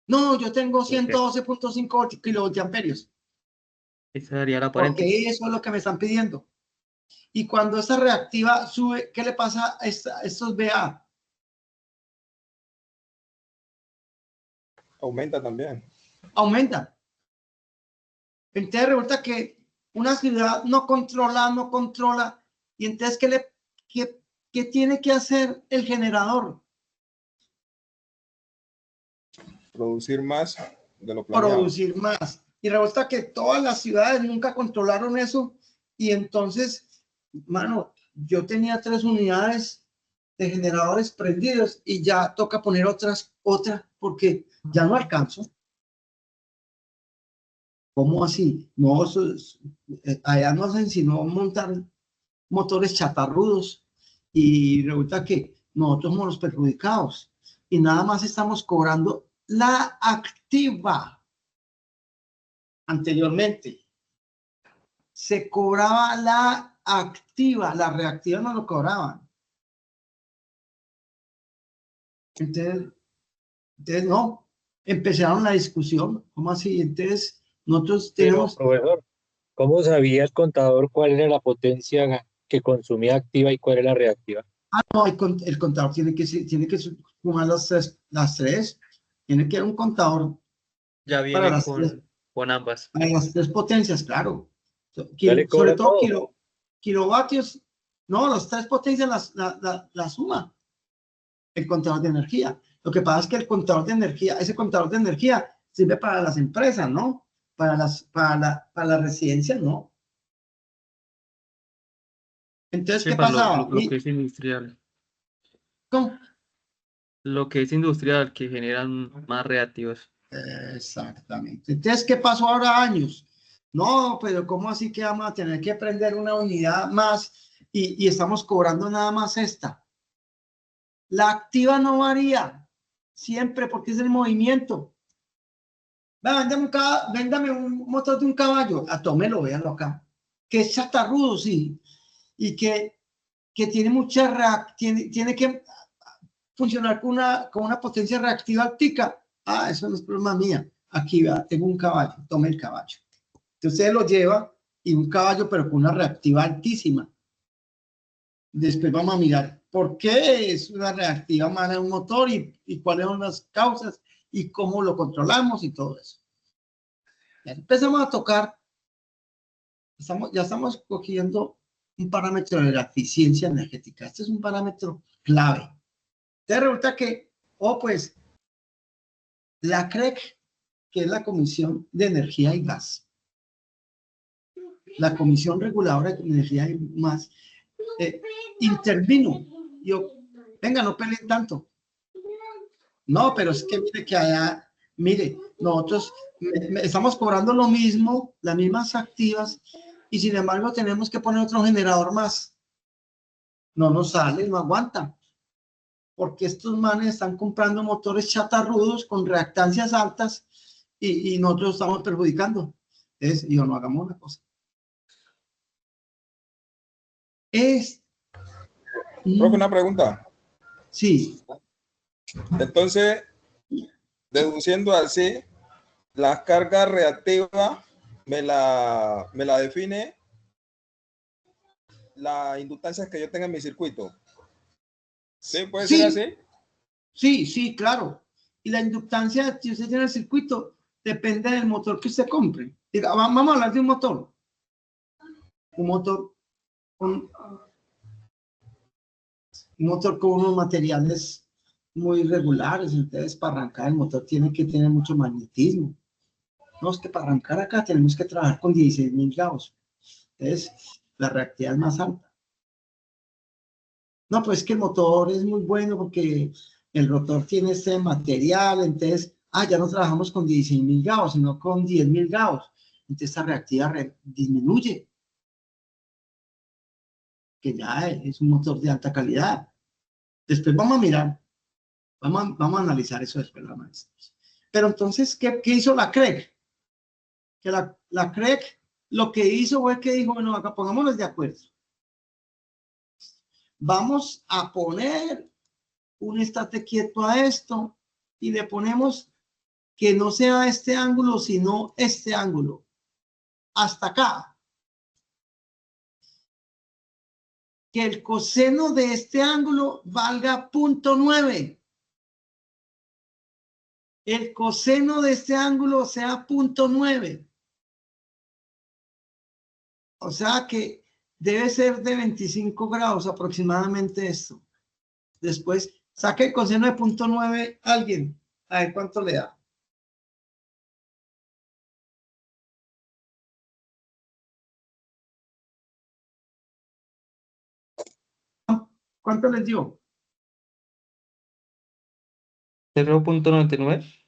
No, yo tengo 112.5 kilovoltiamperios. Esa sería la aparente. Porque eso es lo que me están pidiendo. Y cuando esta reactiva sube, ¿qué le pasa a estos VA? Aumenta también. Aumenta. Entonces resulta que una ciudad no controla. Y entonces, ¿qué tiene que hacer el generador? Producir más de lo planeado. Producir más. Y resulta que todas las ciudades nunca controlaron eso. Y entonces, mano, yo tenía 3 unidades de generadores prendidos y ya toca poner otra, porque ya no alcanzo. ¿Cómo así? No, allá no hacen sino montar motores chatarrudos y resulta que nosotros somos los perjudicados y nada más estamos cobrando la activa. Anteriormente se cobraba la activa, la reactiva no lo cobraban. Entonces no, empezaron la discusión, ¿cómo así? Entonces nosotros tenemos... Pero, profesor, ¿cómo sabía el contador cuál era la potencia que consumía activa y cuál era la reactiva? No, el contador tiene que sumar las tres, tiene que haber un contador Ya viene con ambas. para las 3 potencias, claro. Le Sobre cobra todo todo. kilovatios, no, las 3 potencias la suma. el contador de energía. Lo que pasa es que el contador de energía, ese contador de energía sirve para las empresas, ¿no? Para las residencias, ¿no? Entonces, Sí, ¿qué para pasaba? lo que es industrial. ¿Cómo? Lo que es industrial, que generan más reactivos. Exactamente. Entonces, ¿qué pasó ahora años? No, pero ¿cómo así que vamos a tener que prender una unidad más y estamos cobrando nada más esta? La activa no varía siempre porque es el movimiento. Véndame un motor de un caballo. Tómelo, véanlo acá. Que es chatarrudo, sí. Y que tiene tiene que funcionar con una potencia reactiva altica. Eso no es problema mía. Aquí va, tengo un caballo, tome el caballo. Entonces usted lo lleva y un caballo, pero con una reactiva altísima. Después vamos a mirar por qué es una reactiva mala en un motor y cuáles son las causas y cómo lo controlamos y todo eso. Ya empezamos a tocar, ya estamos cogiendo un parámetro de la eficiencia energética. Este es un parámetro clave. Entonces resulta que, pues, la CREC, que es la Comisión de Energía y Gas, la Comisión Reguladora de Energía y Gas, intervino. Yo, venga, no peleen tanto. No, pero es que mire que allá, mire, nosotros estamos cobrando lo mismo, las mismas activas, y sin embargo tenemos que poner otro generador más. No nos sale, no aguanta. Porque estos manes están comprando motores chatarrudos con reactancias altas y nosotros estamos perjudicando. Yo no hagamos una cosa. Profe, una pregunta. Sí. Entonces, deduciendo así, las cargas reactivas me la define la inductancia que yo tenga en mi circuito. ¿Sí? ¿Puede ser así? Sí, claro. Y la inductancia, si usted tiene el circuito, depende del motor que usted compre. Diga, vamos a hablar de un motor. Un motor con unos materiales muy regulares. Entonces, para arrancar el motor tiene que tener mucho magnetismo. No, es que para arrancar acá tenemos que trabajar con 16.000 Gauss. Entonces, la reactividad es más alta. No, pues que el motor es muy bueno porque el rotor tiene este material, entonces, ya no trabajamos con 16.000 Gauss, sino con 10.000 Gauss. Entonces, esa reactividad disminuye, que ya es un motor de alta calidad. Después vamos a mirar, vamos a analizar eso después, la maestra. Pero entonces, ¿qué hizo la CREC? Que la CREC lo que hizo fue que dijo, bueno, acá pongámonos de acuerdo. Vamos a poner un estate quieto a esto y le ponemos que no sea este ángulo, sino este ángulo. Hasta acá. Que el coseno de este ángulo valga 0.9. El coseno de este ángulo sea 0.9. O sea que debe ser de 25 grados aproximadamente esto. Después, saque el coseno de 0.9 alguien. A ver cuánto le da. ¿Cuánto les dio? 0.99.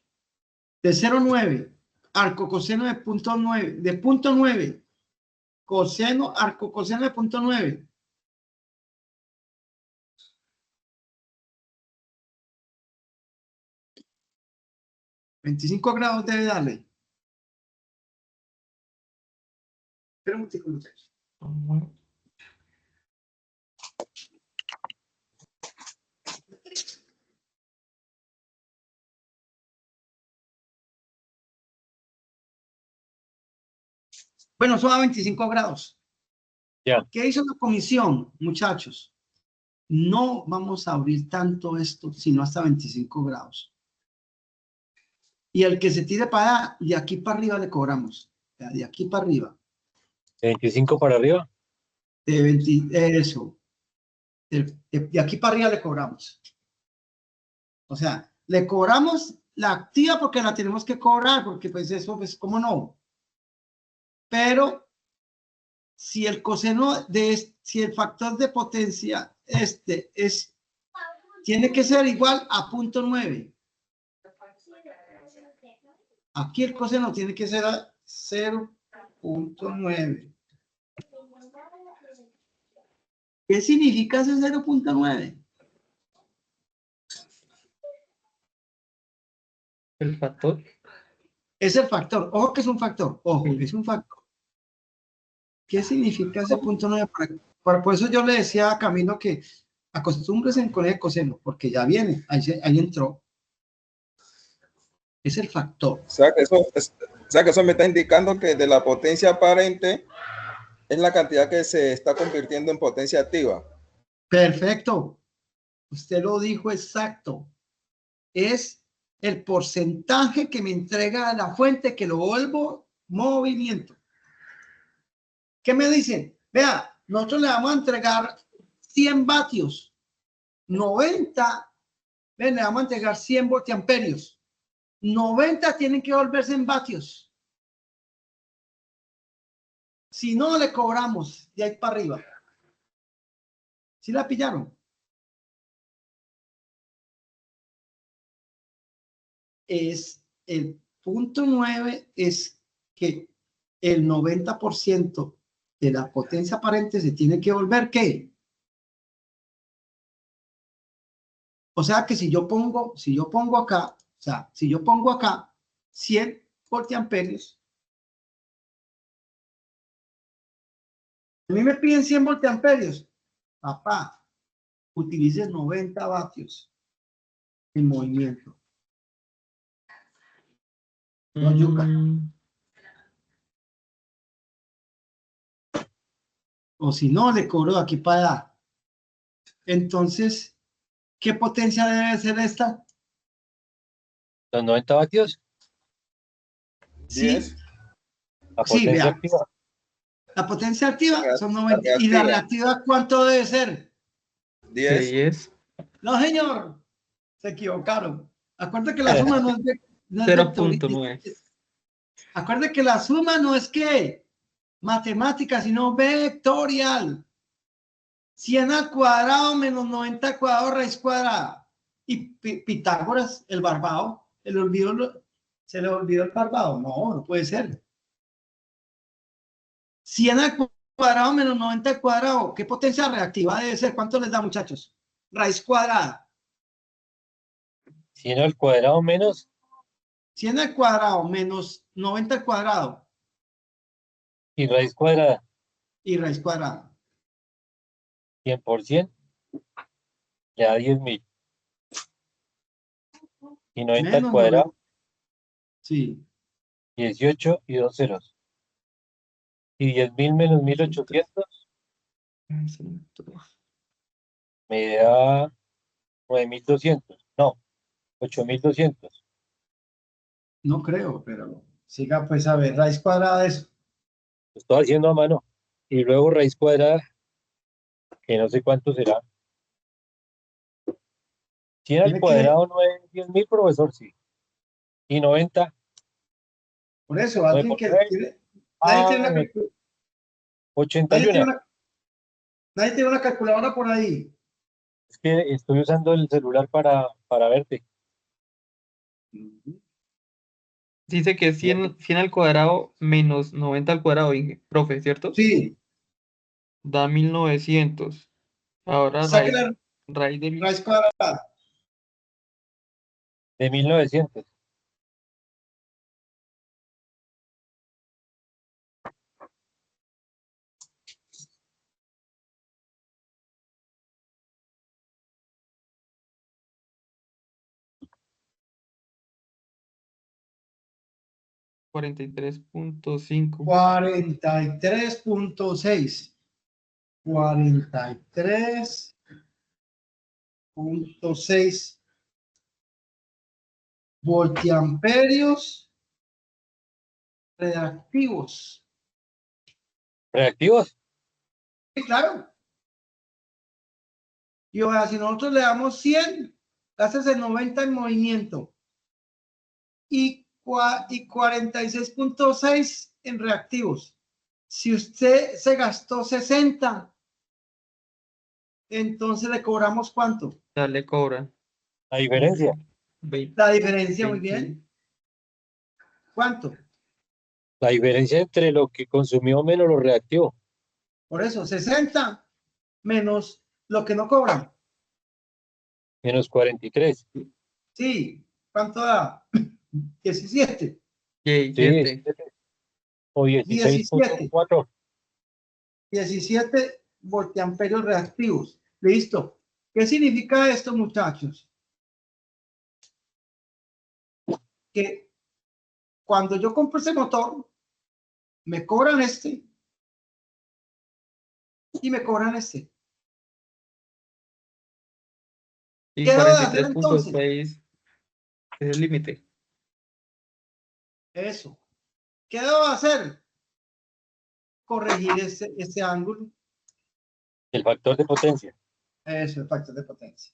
De 0.9. Arco coseno de 0.9. De 0.9. Coseno, arco coseno de 0.9. $25 debe darle. Espera un momentico, muchachos. Bueno, eso da 25 grados. Ya. ¿Qué hizo la comisión, muchachos? No vamos a abrir tanto esto, sino hasta 25 grados. Y el que se tire para allá, de aquí para arriba le cobramos. De aquí para arriba. ¿De 25 para arriba? De 20, eso. De aquí para arriba le cobramos. O sea, le cobramos la activa porque la tenemos que cobrar, porque pues eso, pues, ¿cómo no? Pero si el coseno si el factor de potencia tiene que ser igual a 0.9. Aquí el coseno tiene que ser a 0.9. ¿Qué significa ese 0.9? El factor. Es el factor. Ojo que es un factor. Ojo, es un factor. ¿Qué significa ese 0.9? Por eso yo le decía a Camilo que acostúmbrese con el coseno, porque ya viene, ahí entró. Es el factor. O sea, que eso me está indicando que de la potencia aparente es la cantidad que se está convirtiendo en potencia activa. Perfecto. Usted lo dijo exacto. Es el porcentaje que me entrega la fuente que lo vuelvo movimiento. ¿Qué me dicen? Vea, nosotros le vamos a entregar 100 vatios, 90, le vamos a entregar 100 voltiamperios, 90 tienen que volverse en vatios. Si no, le cobramos de ahí para arriba. ¿Sí la pillaron? Es el 0.9, es que el 90% de la potencia aparente se tiene que volver, ¿qué? O sea que si yo pongo acá, o sea, si yo pongo acá 100 voltiamperios, a mí me piden 100 voltiamperios, papá, utilices 90 vatios en movimiento. No, yuca. O si no, le cobro de aquí para allá. Entonces, ¿qué potencia debe ser esta? Los 90 vatios, Sí, la sí, potencia vea. activa. La potencia activa son 90. ¿Y reactiva. la reactiva cuánto debe ser? 10. 10. No, señor. Se equivocaron. Acuérdate que la suma no es, no es 0.9. Acuérdate que la suma no es que matemática, sino vectorial. 100 al cuadrado menos 90 al cuadrado raíz cuadrada. Y Pitágoras, el barbado, se le olvidó el barbado. No, no puede ser. 100 al cuadrado menos 90 al cuadrado. ¿Qué potencia reactiva debe ser? ¿Cuánto les da, muchachos? Raíz cuadrada. 100 al cuadrado menos 100 al cuadrado menos 90 al cuadrado y raíz cuadrada, y raíz cuadrada. 100%, le da 10.000. Y 90 al Menos 90. cuadrado, Sí. 18 y 2 ceros. Y 10.000 menos 1.800 me da 9.200. No, 8.200. No creo, pero siga pues a ver, raíz cuadrada de eso. Lo estoy haciendo a mano. Y luego raíz cuadrada, que no sé cuánto será. 100 al Tiene que, cuadrado no es 10.000, profesor, sí. Y 90, por eso, 9 alguien por que 9, tiene, nadie tiene una, nadie 81. tiene una, nadie tiene una calculadora por ahí. Es que estoy usando el celular para verte. Dice que es 100 al cuadrado menos 90 al cuadrado, profe, ¿cierto? Sí, Da 1900. Ahora saque raíz, la raíz de raíz cuadrada. De 1900. cuarenta y 43.5. 43.6. 43.6 voltiamperios reactivos. ¿Reactivos? Sí, claro. Y o sea, si nosotros le damos 100, Haces el 90 en movimiento y 46.6 en reactivos. Si usted se gastó 60, entonces le cobramos ¿cuánto? Ya le cobran La diferencia. 20, La diferencia, muy 20. bien. ¿Cuánto? La diferencia entre lo que consumió menos lo reactivo. Por eso, 60 menos lo que no cobran. Menos 43. Sí, ¿cuánto da? 17. Sí, 17. o 17. 16.4. 17 voltiamperios reactivos. Listo. ¿Qué significa esto, muchachos? Que cuando yo compro ese motor, me cobran este y me cobran este. Y ¿Qué debo de hacer entonces? 43.6 es el límite. Eso. ¿Qué debo de hacer? Corregir ese ángulo. El factor de potencia. Eso, el factor de potencia.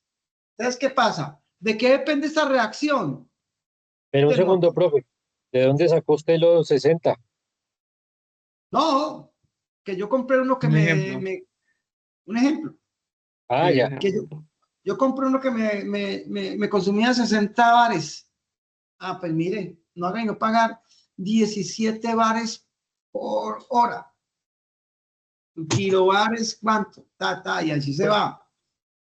Entonces, ¿qué pasa? ¿De qué depende esta reacción? Pero un Del segundo, motor. profe. ¿De dónde sacó usted los 60? No, que yo compré uno que Un ejemplo. un ejemplo, Ah, Sí, ya. que yo compré uno que me consumía 60 bares. Ah, pues mire, no hagan no pagar 17 bares por hora. Kilobares, ¿cuánto? Y así se va.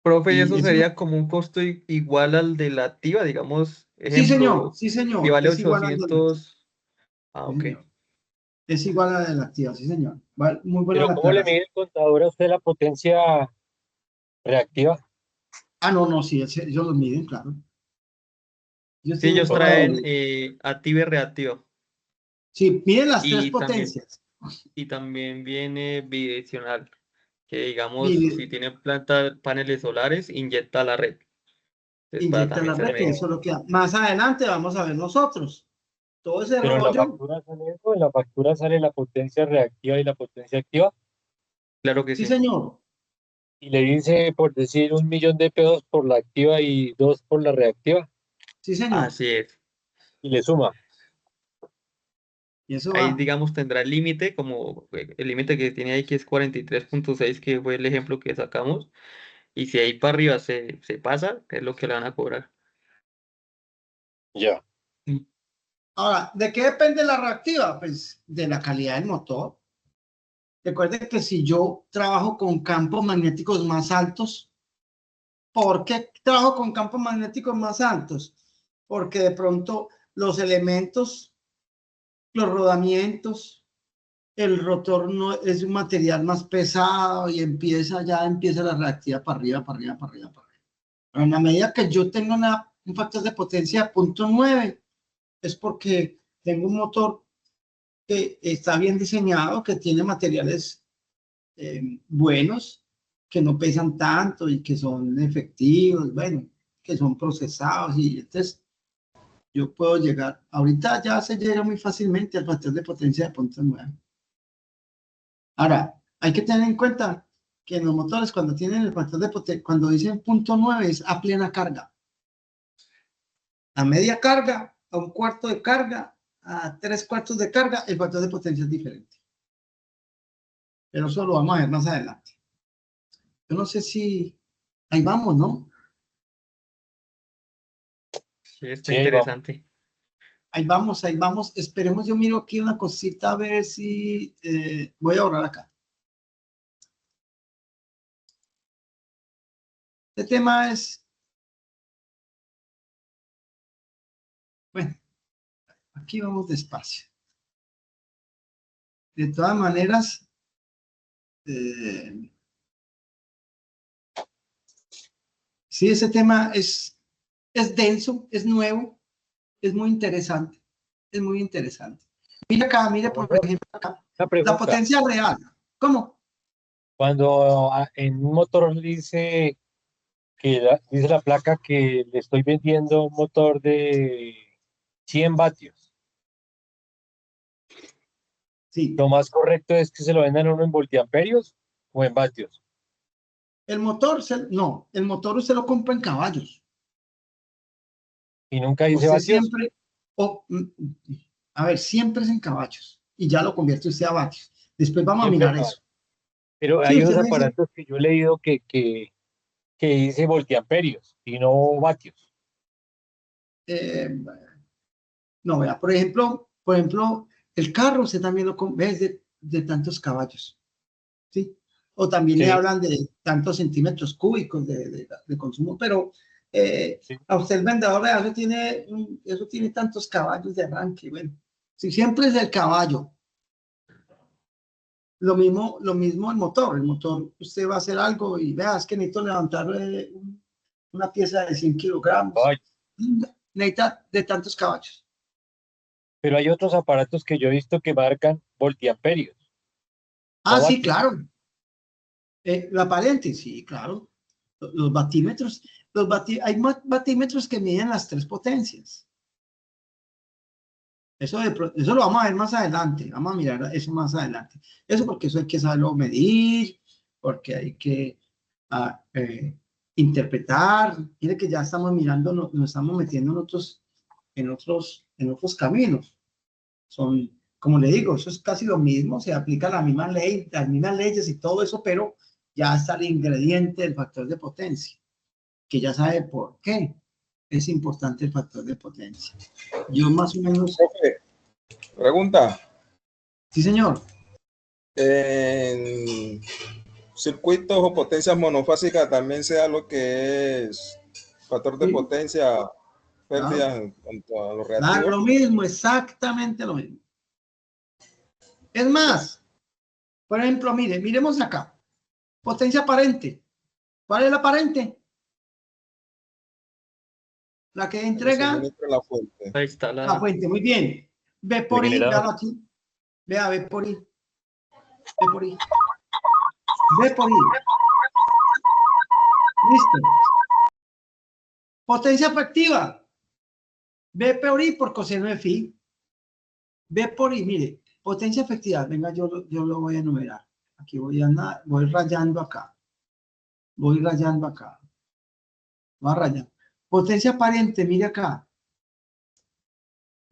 Profe, ¿y Y eso eso, sería como un costo igual al de la activa? Digamos, sí, ejemplo, si señor, vale es igual al de la activa. 800. Ah, Sí, ok. señor. Es igual a la de la activa, sí, señor. Muy buena Pero la ¿cómo le aclaración. mide el contador a usted la potencia reactiva? Ah, no, sí, ellos lo miden, claro. Ellos Sí, tienen ellos todo. traen activa y reactiva. Sí, miden las tres Y también, potencias. y también viene bidireccional, que digamos, Mide, si tiene planta paneles solares, inyecta a la red. Entonces, para inyectan también la ser red, que eso medido. es lo que más adelante vamos a ver nosotros. Todo ese Pero en la rollo. factura sale eso, en la factura sale la potencia reactiva y la potencia activa. Claro que Sí, sí. señor. Y le dice, por decir, 1.000.000 de pesos por la activa y 2 por la reactiva. Sí, señor. Así es. Y le suma. Y eso Ahí, va. digamos, tendrá el límite, como el límite que tiene ahí, que es 43.6, que fue el ejemplo que sacamos. Y si ahí para arriba se pasa, es lo que le van a cobrar. Ya. Ahora, ¿de qué depende la reactiva? Pues de la calidad del motor. Recuerden que si yo trabajo con campos magnéticos más altos, ¿por qué trabajo con campos magnéticos más altos? Porque de pronto los elementos, los rodamientos, el rotor no es un material más pesado y empieza la reactiva para arriba, para arriba, para arriba, para arriba. Pero en la medida que yo tengo un factor de potencia de 0.9, es porque tengo un motor que está bien diseñado, que tiene materiales buenos, que no pesan tanto y que son efectivos, bueno, que son procesados y entonces yo puedo llegar, ahorita ya se llega muy fácilmente al factor de potencia de 0.9. Ahora, hay que tener en cuenta que en los motores cuando tienen el factor de potencia, cuando dicen 0.9 es a plena carga. A media carga, a un cuarto de carga, a 3/4 de carga, el factor de potencia es diferente. Pero eso lo vamos a ver más adelante. Yo no sé si ahí vamos, ¿no? Sí, está Sí, ahí vamos. interesante. Ahí vamos, ahí vamos. Esperemos, yo miro aquí una cosita a ver si voy a ahorrar acá. Este tema es, bueno, aquí vamos despacio. De todas maneras, sí, ese tema es denso, es nuevo, es muy interesante, es muy interesante. Mira acá, mire por Profesor, ejemplo acá, una la pregunta. potencia real. ¿Cómo? Cuando en un motor dice dice la placa que le estoy vendiendo un motor de 100 vatios, Sí, lo más correcto es que se lo vendan a uno en voltiamperios o en vatios. el motor, no, el motor usted lo compra en caballos. Y nunca dice Usted vatios. siempre, a ver, siempre es en caballos y ya lo convierte usted a vatios. Después vamos a Siempre mirar no. eso. Pero Sí, hay usted unos me dice, aparatos que yo he leído que dice voltiamperios y no vatios. eh, no, vea, por ejemplo, el carro usted también lo ve de tantos caballos, ¿sí? O también le Sí, hablan de tantos centímetros cúbicos de consumo, pero sí. a usted el vendedor de eso tiene tantos caballos de arranque. Bueno, si siempre es el caballo, lo mismo el motor, usted va a hacer algo y vea, es que necesito levantar una pieza de 100 kilogramos, Ay, necesita de tantos caballos. pero hay otros aparatos que yo he visto que marcan voltiamperios, Ah, no sí, vatios. claro, la aparente, sí, claro. Los batímetros, hay batímetros que miden las 3 potencias. Eso lo vamos a ver más adelante, vamos a mirar eso más adelante. Eso porque eso hay que saberlo medir, porque hay que interpretar. Mire que ya estamos mirando, nos estamos metiendo en otros caminos. Son, como le digo, eso es casi lo mismo, se aplica la misma ley, las mismas leyes y todo eso, pero ya está el ingrediente del factor de potencia, que ya sabe por qué es importante el factor de potencia. Yo más o menos, Profe, pregunta. sí señor. En circuitos o potencias monofásicas también sea lo que es factor de Sí, potencia, claro, pérdidas en cuanto a los claro, reactivos. lo mismo, exactamente lo mismo. Es Ya. más, por ejemplo, miremos acá, potencia aparente. ¿Cuál es la aparente? La que La que entrega suministra la fuente. Ahí está la la. fuente. Muy bien. V El por I, generador. véalo aquí. Vea, V por I. V por I. V por I. Listo. Potencia efectiva. V por I por coseno de phi. V por I, mire, potencia efectiva. Venga, yo lo voy a enumerar. Aquí voy rayando acá. Voy rayando acá. Va a rayar. Potencia aparente, mire acá.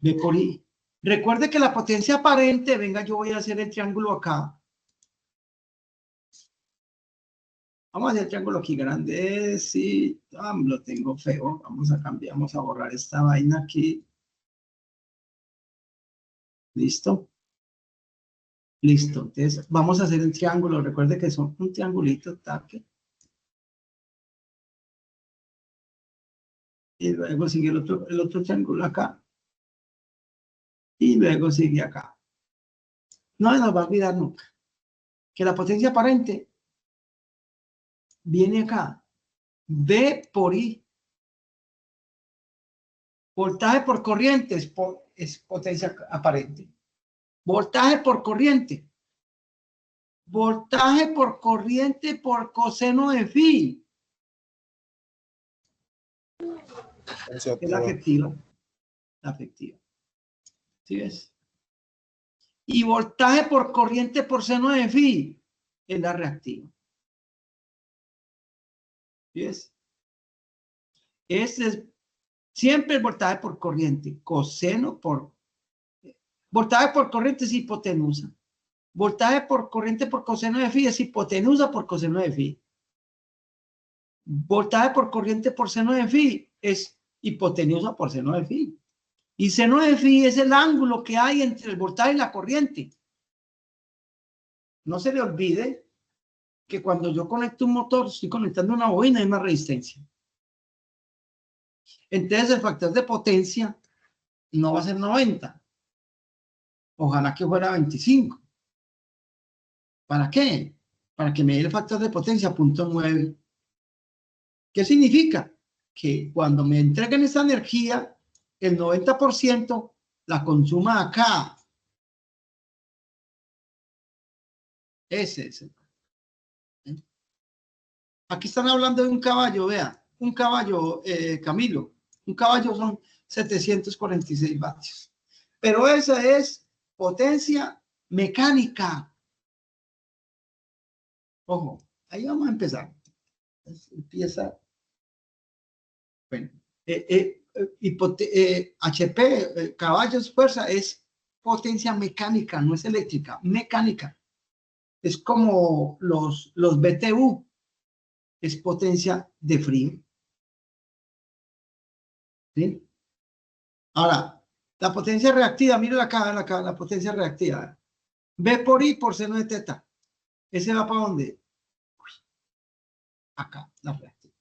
V por I. Recuerde que la potencia aparente, venga, yo voy a hacer el triángulo acá. Vamos a hacer el triángulo aquí grande. Sí, lo tengo feo. Vamos a cambiar, vamos a borrar esta vaina aquí. ¿Listo? Listo. Entonces, vamos a hacer el triángulo. Recuerde que son un triangulito, taque. Y luego sigue el otro triángulo acá. Y luego sigue acá. No se nos va a olvidar nunca que la potencia aparente viene acá. V por I. Voltaje por corriente es potencia aparente. Voltaje por corriente. Voltaje por corriente por coseno de phi. Potencia Es la activa. afectiva. La afectiva. ¿Sí ves? Y voltaje por corriente por seno de phi es la reactiva. ¿Sí ves? Este es siempre el voltaje por corriente. Coseno por... Voltaje por corriente es hipotenusa. Voltaje por corriente por coseno de phi es hipotenusa por coseno de phi. Voltaje por corriente por seno de phi es hipotenusa por seno de phi. Y seno de phi es el ángulo que hay entre el voltaje y la corriente. No se le olvide que cuando yo conecto un motor, estoy conectando una bobina y una resistencia. Entonces el factor de potencia no va a ser 90. Ojalá que fuera 25. ¿Para qué? Para que me dé el factor de potencia 0.9. ¿Qué significa? Que cuando me entreguen esa energía, el 90% la consuma acá. Ese es el. Aquí están hablando de un caballo, vea. Un caballo, Camilo. Un caballo son 746 vatios. Pero esa es potencia mecánica. Ojo, ahí vamos a empezar. Empieza. Bueno, HP, caballos, fuerza, es potencia mecánica, no es eléctrica, mecánica. Es como los BTU, es potencia de frío. ¿Sí? Ahora, la potencia reactiva, mire acá, la potencia reactiva. B por I por seno de teta. ¿Ese va para dónde? Acá, la reactiva.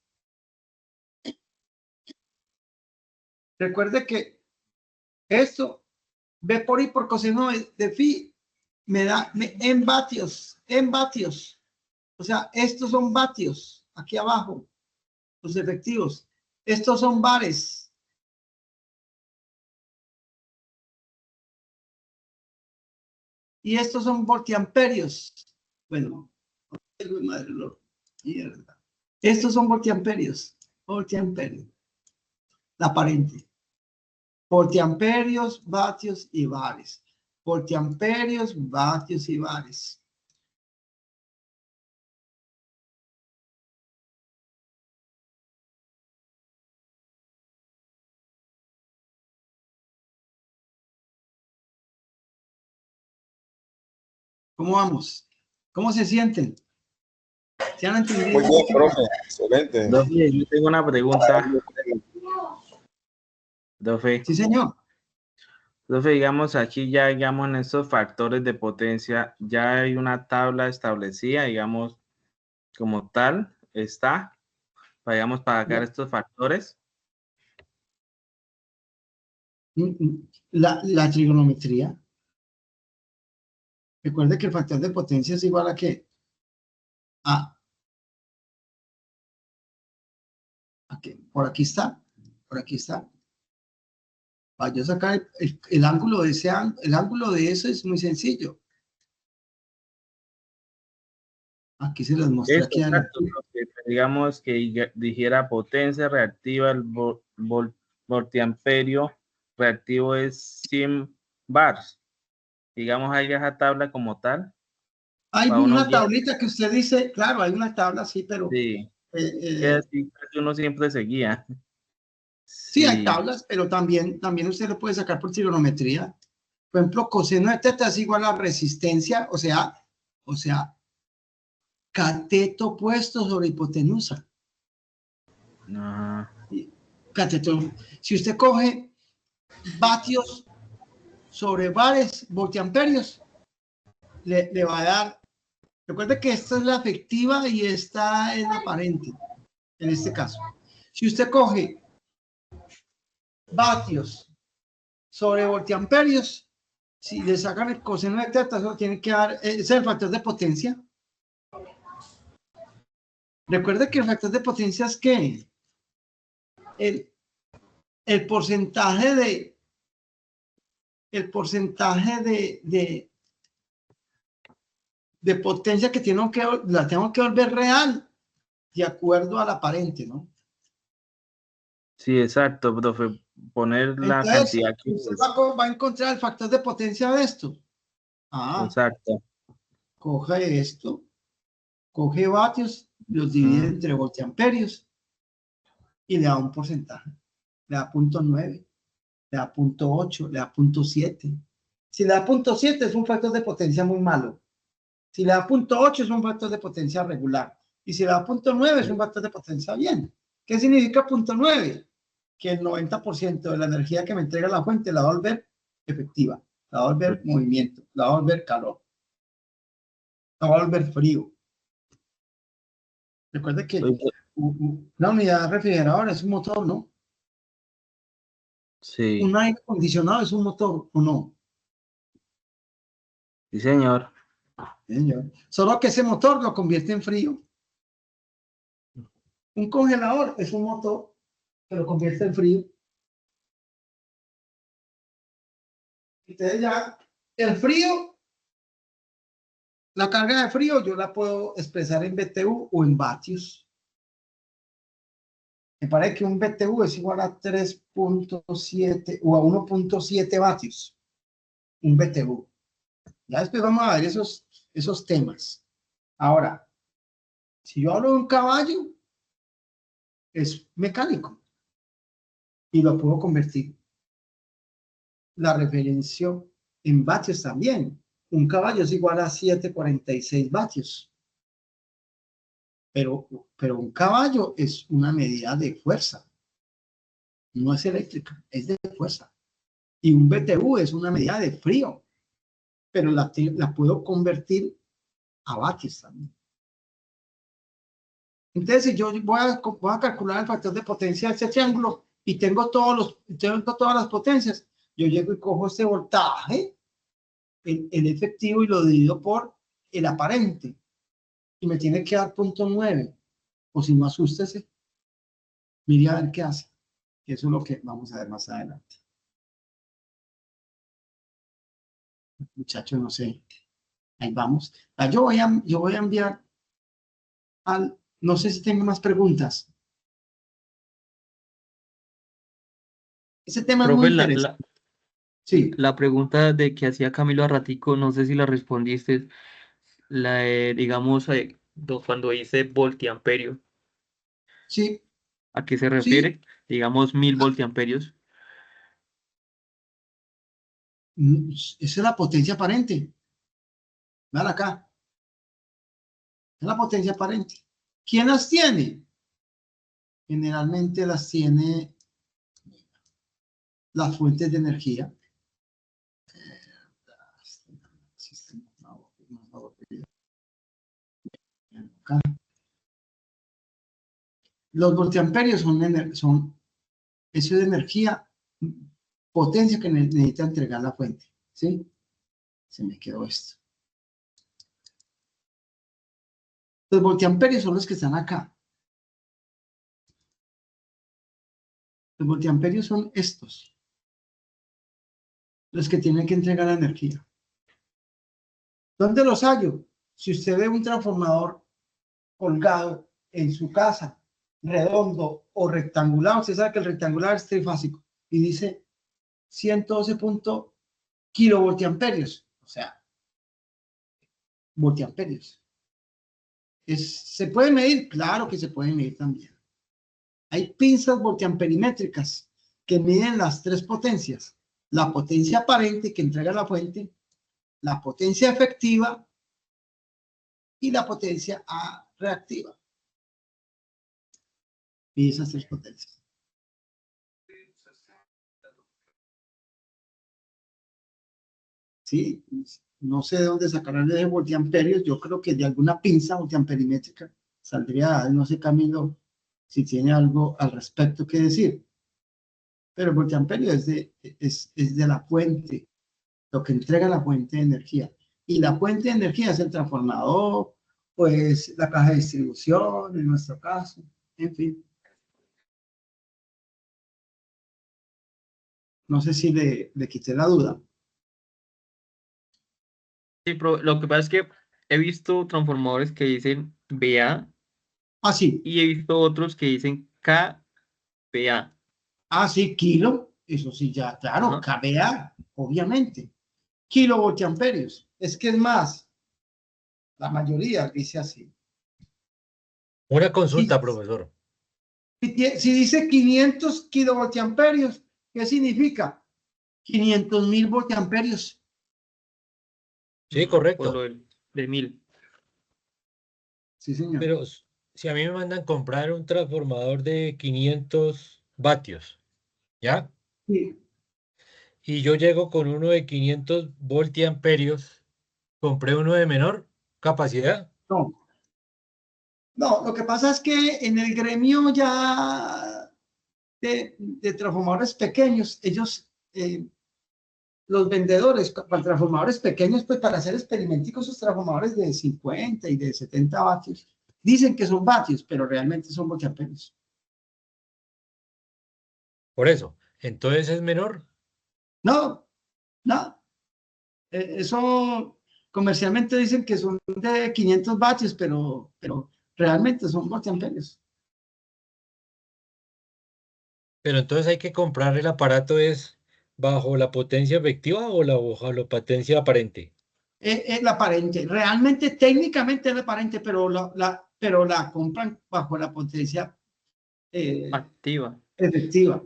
Recuerde que esto, B por I por coseno de phi, me da en vatios, en vatios. O sea, estos son vatios, aquí abajo, los efectivos. Estos son bares. Y estos son voltiamperios. Bueno, estos son voltiamperios. Voltiamperios. La aparente. Voltiamperios, vatios y bares. Voltiamperios, vatios y bares. ¿Cómo vamos? ¿Cómo se sienten? ¿Se han entendido? Muy bien, profe. Excelente. Dofe, yo tengo una pregunta. Dofe, Sí, señor. Dofe, digamos aquí ya, digamos, en estos factores de potencia, ya hay una tabla establecida, digamos, como tal, está, digamos, para sacar estos factores. La trigonometría. Recuerde que el factor de potencia es igual a ¿qué? A. Aquí, por aquí está. Por aquí está. Para yo sacar el ángulo de ese, el ángulo de eso es muy sencillo. Aquí se los mostré Eso, aquí exacto, digamos que dijera potencia reactiva, el voltiamperio reactivo es 100 bars. Digamos, hay esa tabla como tal. Hay para uno una guiar. tablita que usted dice, claro, hay una tabla, sí, pero Sí, que así casi uno siempre seguía. sí, hay Sí, tablas, pero también usted lo puede sacar por trigonometría. Por ejemplo, coseno de teta es igual a resistencia, o sea, cateto puesto sobre hipotenusa. ajá. Cateto. Si usted coge vatios sobre bares, voltiamperios, le va a dar. Recuerde que esta es la efectiva y esta es la aparente, en este caso. Si usted coge vatios sobre voltiamperios, si le sacan el coseno de teta, eso tiene que dar, ese es el factor de potencia. Recuerde que el factor de potencia es que el porcentaje de potencia que la tengo que volver real de acuerdo al aparente, ¿no? Sí, exacto, profe. Poner la Entonces, cantidad que usted es. va a encontrar el factor de potencia de esto. Exacto. Coge esto, coge vatios, los divide entre voltiamperios y le da un porcentaje. Le da 0.9, le da 0.8, le da 0.7. Si le da 0.7 es un factor de potencia muy malo. Si le da 0.8 es un factor de potencia regular. Y si le da 0.9 es un factor de potencia bien. ¿Qué significa 0.9? Que el 90% de la energía que me entrega la fuente la va a volver efectiva, la va a volver movimiento, la va a volver calor, la va a volver frío. Recuerde que una unidad refrigeradora es un motor, ¿no? Sí, Un aire acondicionado es un motor, ¿o no? sí, señor. Señor. Solo que ese motor lo convierte en frío. Un congelador es un motor que lo convierte en frío. Entonces ya el frío, la carga de frío yo la puedo expresar en BTU o en vatios. Me parece que un BTU es igual a 3.7 o a 1.7 vatios. Un BTU. Ya después vamos a ver esos temas. Ahora, si yo hablo de un caballo, es mecánico. y lo puedo convertir. La referencia en vatios también. Un caballo es igual a 746 vatios. Pero un caballo es una medida de fuerza. No es eléctrica, es de fuerza. Y un BTU es una medida de frío. Pero la puedo convertir a vatios también. Entonces, si yo voy a calcular el factor de potencia de este triángulo y tengo todas las potencias, yo llego y cojo este voltaje, el efectivo, y lo divido por el aparente. Y me tiene que dar 0.9. O si no, asústese. Mire a ver qué hace. Eso es lo que vamos a ver más adelante. Muchachos, no sé. Ahí vamos. Yo voy a enviar al... No sé si tengo más preguntas. Ese tema es muy Profe, interesante. Sí. la pregunta de que hacía Camilo a ratico, no sé si la respondiste, digamos, cuando dice voltiamperio, Sí. ¿a qué se Sí. refiere? Digamos 1000 voltiamperios. Esa es la potencia aparente. Vean acá. Es la potencia aparente. ¿Quién las tiene? Generalmente las tiene las fuentes de energía. Acá. Los voltiamperios son eso de energía, potencia que necesita entregar la fuente. ¿Sí? Se me quedó esto. Los voltiamperios son los que están acá. Los voltiamperios son estos, los que tienen que entregar la energía. ¿Dónde los hallo? Si usted ve un transformador colgado en su casa, redondo o rectangular, usted sabe que el rectangular es trifásico y dice 112 kilovoltiamperios, o sea, voltiamperios. ¿Se puede medir? Claro que se puede medir también. Hay pinzas voltiamperimétricas que miden las tres potencias: la potencia aparente que entrega la fuente, la potencia efectiva y la potencia reactiva. Y esas tres potencias. Sí, no sé de dónde sacarán de voltiamperios. Yo creo que de alguna pinza voltiamperimétrica saldría, no sé, Camilo, si tiene algo al respecto que decir. Pero el voltiamperio es de la fuente, lo que entrega la fuente de energía. Y la fuente de energía es el transformador, pues la caja de distribución, en nuestro caso, en fin. No sé si le quité la duda. Sí, pero lo que pasa es que he visto transformadores que dicen VA Ah, sí. y he visto otros que dicen kVA. Ah, sí, kilo. Eso sí, ya, claro, Ajá. kVA, obviamente. Kilovoltiamperios. Es que es más, la mayoría dice así. Una consulta, Si, profesor. si dice 500 kilovoltiamperios, ¿qué significa? 500.000 voltiamperios. Sí, Por lo correcto. de 1000. Sí, señor. Pero si a mí me mandan comprar un transformador de 500 vatios, ¿ya? Sí. Y yo llego con uno de 500 voltiamperios, compré uno de menor capacidad. No, no, lo que pasa es que en el gremio ya de transformadores pequeños, ellos, los vendedores para transformadores pequeños, pues para hacer experimenticos, esos transformadores de 50 y de 70 vatios, dicen que son vatios, pero realmente son voltiamperios. Por eso. Entonces es menor. No, no, eso comercialmente dicen que son de 500 vatios, pero realmente son voltiamperios. Pero entonces hay que comprar el aparato es bajo la potencia efectiva o bajo la potencia aparente. Es la aparente, realmente técnicamente es la aparente, pero la compran bajo la potencia Activa. efectiva.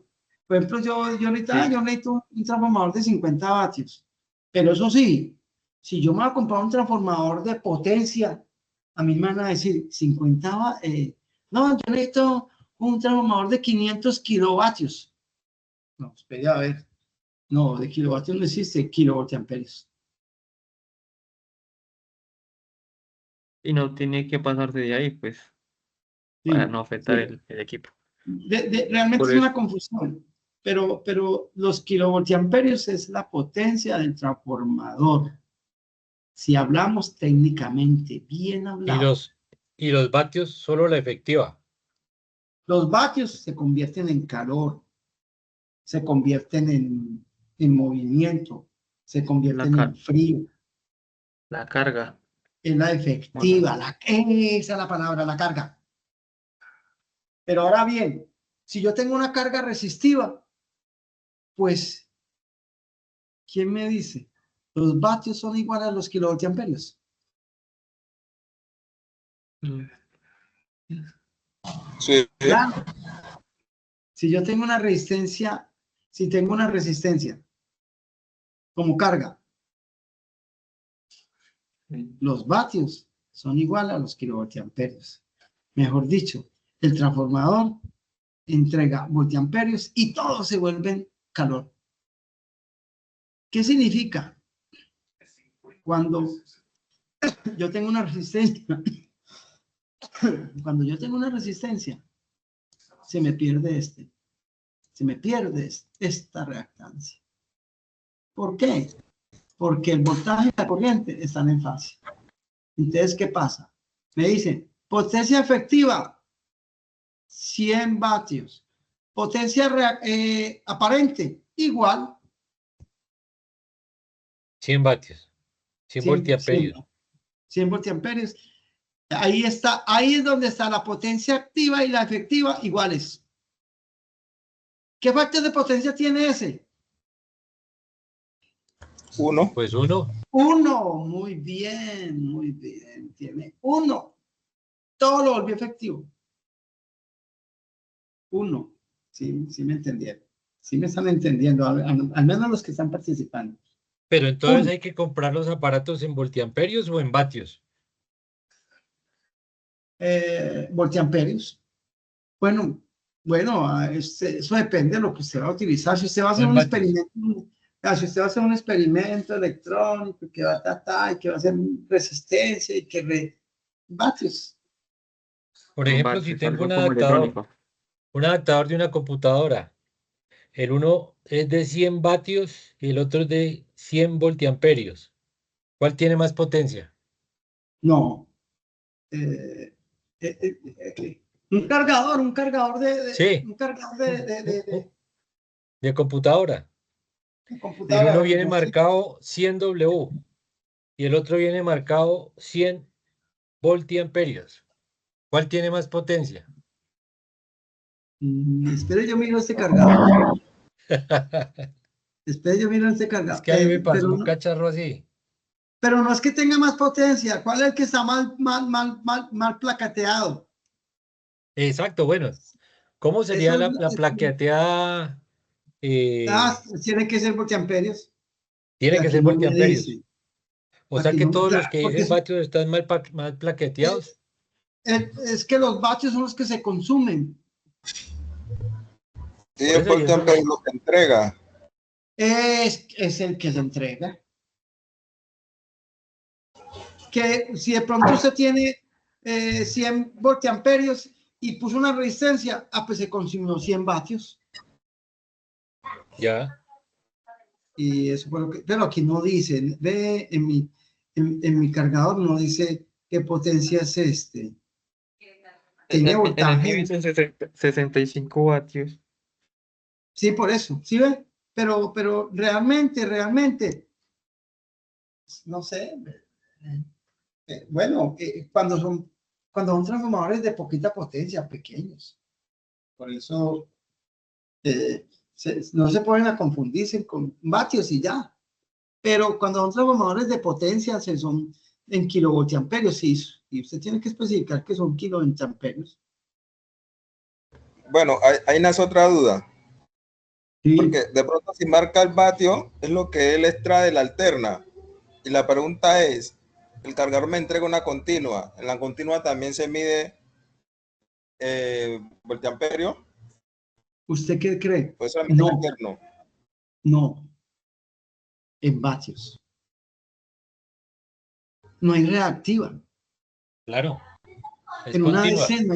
Por ejemplo, yo necesito un transformador de 50 vatios. Pero eso sí, si yo me voy a comprar un transformador de potencia, a mí me van a decir 50 no, yo necesito un transformador de 500 kilovatios. No, espera a ver. No, de kilovatios no existe, kilovoltiamperios. Y no tiene que pasarse de ahí, pues, Sí, para no afectar sí. el equipo. Realmente Por es una eso, confusión, pero los kilovoltiamperios es la potencia del transformador. Si hablamos técnicamente, bien Y hablado, los vatios, solo la efectiva. los vatios se convierten en calor, se convierten en movimiento, se la, convierten car- en frío, la carga. es la Bueno, efectiva, esa es la palabra, la carga. Pero ahora bien, si yo tengo una carga resistiva, pues, ¿quién me dice? Los vatios son iguales a los kilovoltiamperios. mm, Sí. Claro, si yo tengo una resistencia, si tengo una resistencia como carga, los vatios son iguales a los kilovoltiamperios. Mejor dicho, el transformador entrega voltiamperios y todos se vuelven calor. ¿Qué significa? Cuando yo tengo una resistencia, cuando yo tengo una resistencia, se me pierde esta reactancia. ¿Por qué? Porque el voltaje y la corriente están en fase. Entonces, ¿qué pasa? Me dicen, potencia efectiva, 100 vatios. Potencia aparente, igual, 100 vatios, 100 100 voltiamperios. voltiamperios. Ahí está, ahí es donde está la potencia activa y la efectiva iguales. ¿Qué factor de potencia tiene ese? 1. Pues 1. 1, muy bien, tiene 1. Todo lo volvió efectivo. 1, sí me entendieron. Sí me están entendiendo, al menos los que están participando. Pero entonces hay que comprar los aparatos en voltiamperios o en vatios. Voltiamperios. Bueno, eso depende de lo que usted va a utilizar. Si usted va a O hacer en un vatios. experimento, si usted va a hacer un experimento electrónico que va y que va a hacer resistencia y que vatios. Por un ejemplo, si vatios, tengo algo como electrónico. un adaptador de una computadora, el uno es de 100 vatios y el otro es de 100 voltiamperios. ¿Cuál tiene más potencia? No. Un cargador Sí, un cargador de computadora. de El uno computadora. viene marcado 100 W y el otro viene marcado 100 voltiamperios. ¿Cuál tiene más potencia? Espere, yo miro este cargador. Espere, yo miro este Es cargador. que a mí me pasó un cacharro así. Pero no es que tenga más potencia. ¿Cuál es el que está mal placateado? Exacto, bueno. ¿Cómo sería Eso la plaqueteada? tiene que ser voltiamperios. Y Tiene que aquí ser no me voltiamperios. dice. O sea Aquí que no, todos los claro, que porque dicen vatios están mal plaqueteados. es que los vatios son los que se consumen. Y Por el eso, y eso voltiamperios lo que entrega. Es el que se entrega. Que si de pronto usted tiene 100 voltiamperios y puso una resistencia, pues se consumió 100 vatios. ya. Y eso fue lo que, pero aquí no dice, ve en mi cargador no dice qué potencia es este. Tiene En el mío voltaje. dicen 65 vatios. Sí, por eso, ¿sí ve? Pero realmente, no sé. Bueno, cuando son transformadores de poquita potencia, pequeños. Por eso no se ponen a confundirse con vatios y ya. Pero cuando son transformadores de potencia, son en kilovoltiamperios, sí, y usted tiene que especificar que son kilovoltiamperios. Bueno, hay una otra duda. Sí, Porque de pronto si marca el vatio, es lo que él extrae de la alterna. Y la pregunta es, el cargador me entrega una continua. En la continua también se mide voltiamperio. ¿usted qué cree? Pues solamente No, alterno. no, en vatios. No hay reactiva. Claro, es En una continua. DC no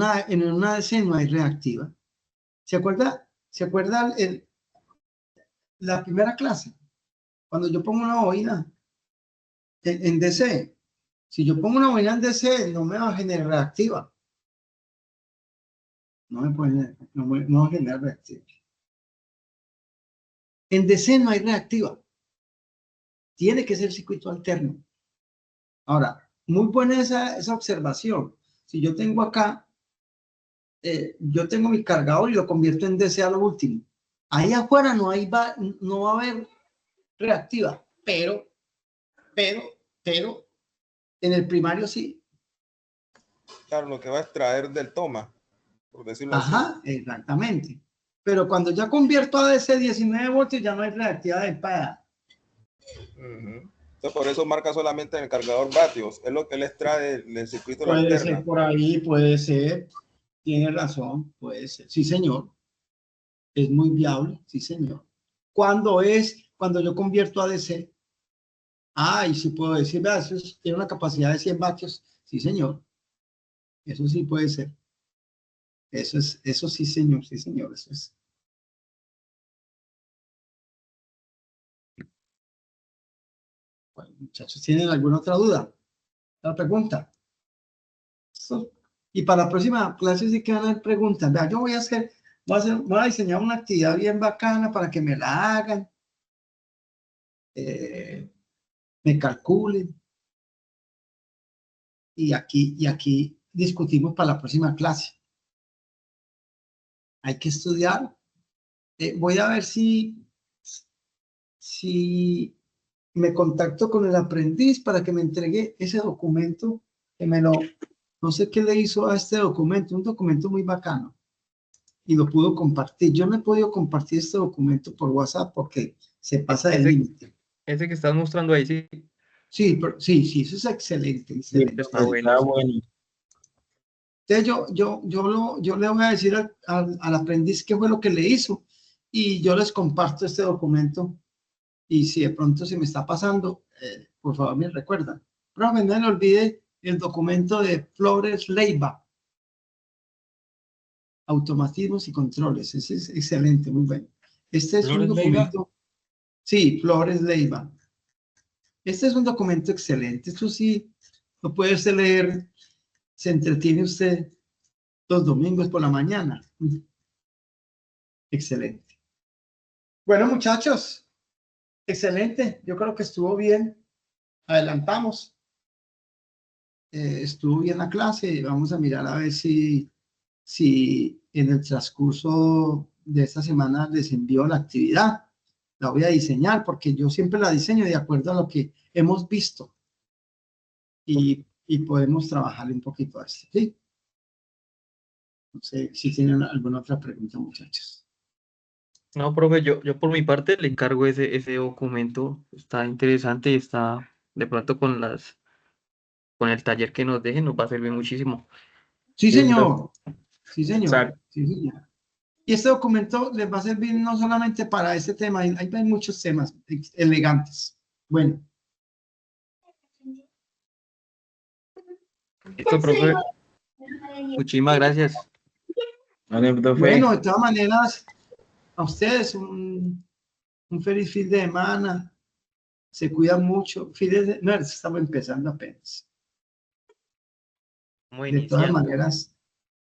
hay, en una DC no hay reactiva. ¿Se acuerda? ¿Se acuerda la primera clase? Cuando yo pongo una bobina en DC, si yo pongo una bobina en DC, no me va a generar reactiva. No me puede, no va a generar reactiva. En DC no hay reactiva. Tiene que ser circuito alterno. Ahora, muy buena esa observación. Si yo tengo acá, yo tengo mi cargador y lo convierto en DC a lo último. Ahí afuera no va a haber reactiva, pero, en el primario sí. Claro, lo que va a extraer del toma, por decirlo Ajá, así. exactamente. Pero cuando ya convierto a DC 19 voltios, ya no hay reactiva de para. Entonces, por eso marca solamente en el cargador vatios. Es lo que él extrae del circuito de la Puede alterna. ser por ahí, puede ser. Tiene razón, puede ser. Sí, señor. Es muy viable, sí, señor. Cuando yo convierto a DC, y sí puedo decir, vea, tiene una capacidad de 100 vatios, sí, señor. Eso sí puede ser. Eso sí, señor, sí, señor, eso es. Bueno, muchachos, ¿tienen alguna otra duda? ¿Otra pregunta? Y para la próxima clase sí que van a haber preguntas. Vea, yo voy a diseñar una actividad bien bacana para que me la hagan, me calculen. Y aquí discutimos para la próxima clase. Hay que estudiar. Voy a ver si me contacto con el aprendiz para que me entregue ese documento, no sé qué le hizo a este documento, un documento muy bacano, y lo pudo compartir. Yo no he podido compartir este documento por WhatsApp porque se pasa del límite. Ese que estás mostrando ahí, sí, Sí, sí, eso es excelente, excelente. está bueno. Está bueno. Entonces yo le voy a decir al aprendiz qué fue lo que le hizo y yo les comparto este documento y si de pronto se me está pasando, por favor me recuerdan. Pero no me olvide el documento de Flores Leiva, automatismos y controles. Ese es excelente, muy bueno. Este es un ¿Flores Leiva? documento, sí, Flores Leiva. Este es un documento excelente. Esto sí, lo puede usted leer, se entretiene usted los domingos por la mañana. Excelente. Bueno, muchachos, excelente. Yo creo que estuvo bien. Adelantamos. Estuvo bien la clase. Vamos a mirar a ver si en el transcurso de esta semana les envío la actividad. La voy a diseñar porque yo siempre la diseño de acuerdo a lo que hemos visto. Y podemos trabajar un poquito a esto, ¿sí? No sé si tienen alguna otra pregunta, muchachos. No, profe, yo por mi parte le encargo ese documento. Está interesante y está de pronto con el taller que nos dejen, nos va a servir muchísimo. Sí, Sí, profe. señor. Sí, señor. Exacto. Sí, señor. Y este documento les va a servir no solamente para este tema, hay muchos temas elegantes. Bueno. Listo, profe. Muchísimas gracias. Vale, profe. Bueno, de todas maneras, a ustedes un feliz fin de semana. Se cuidan mucho. No, estamos empezando apenas. Como De todas iniciando. maneras,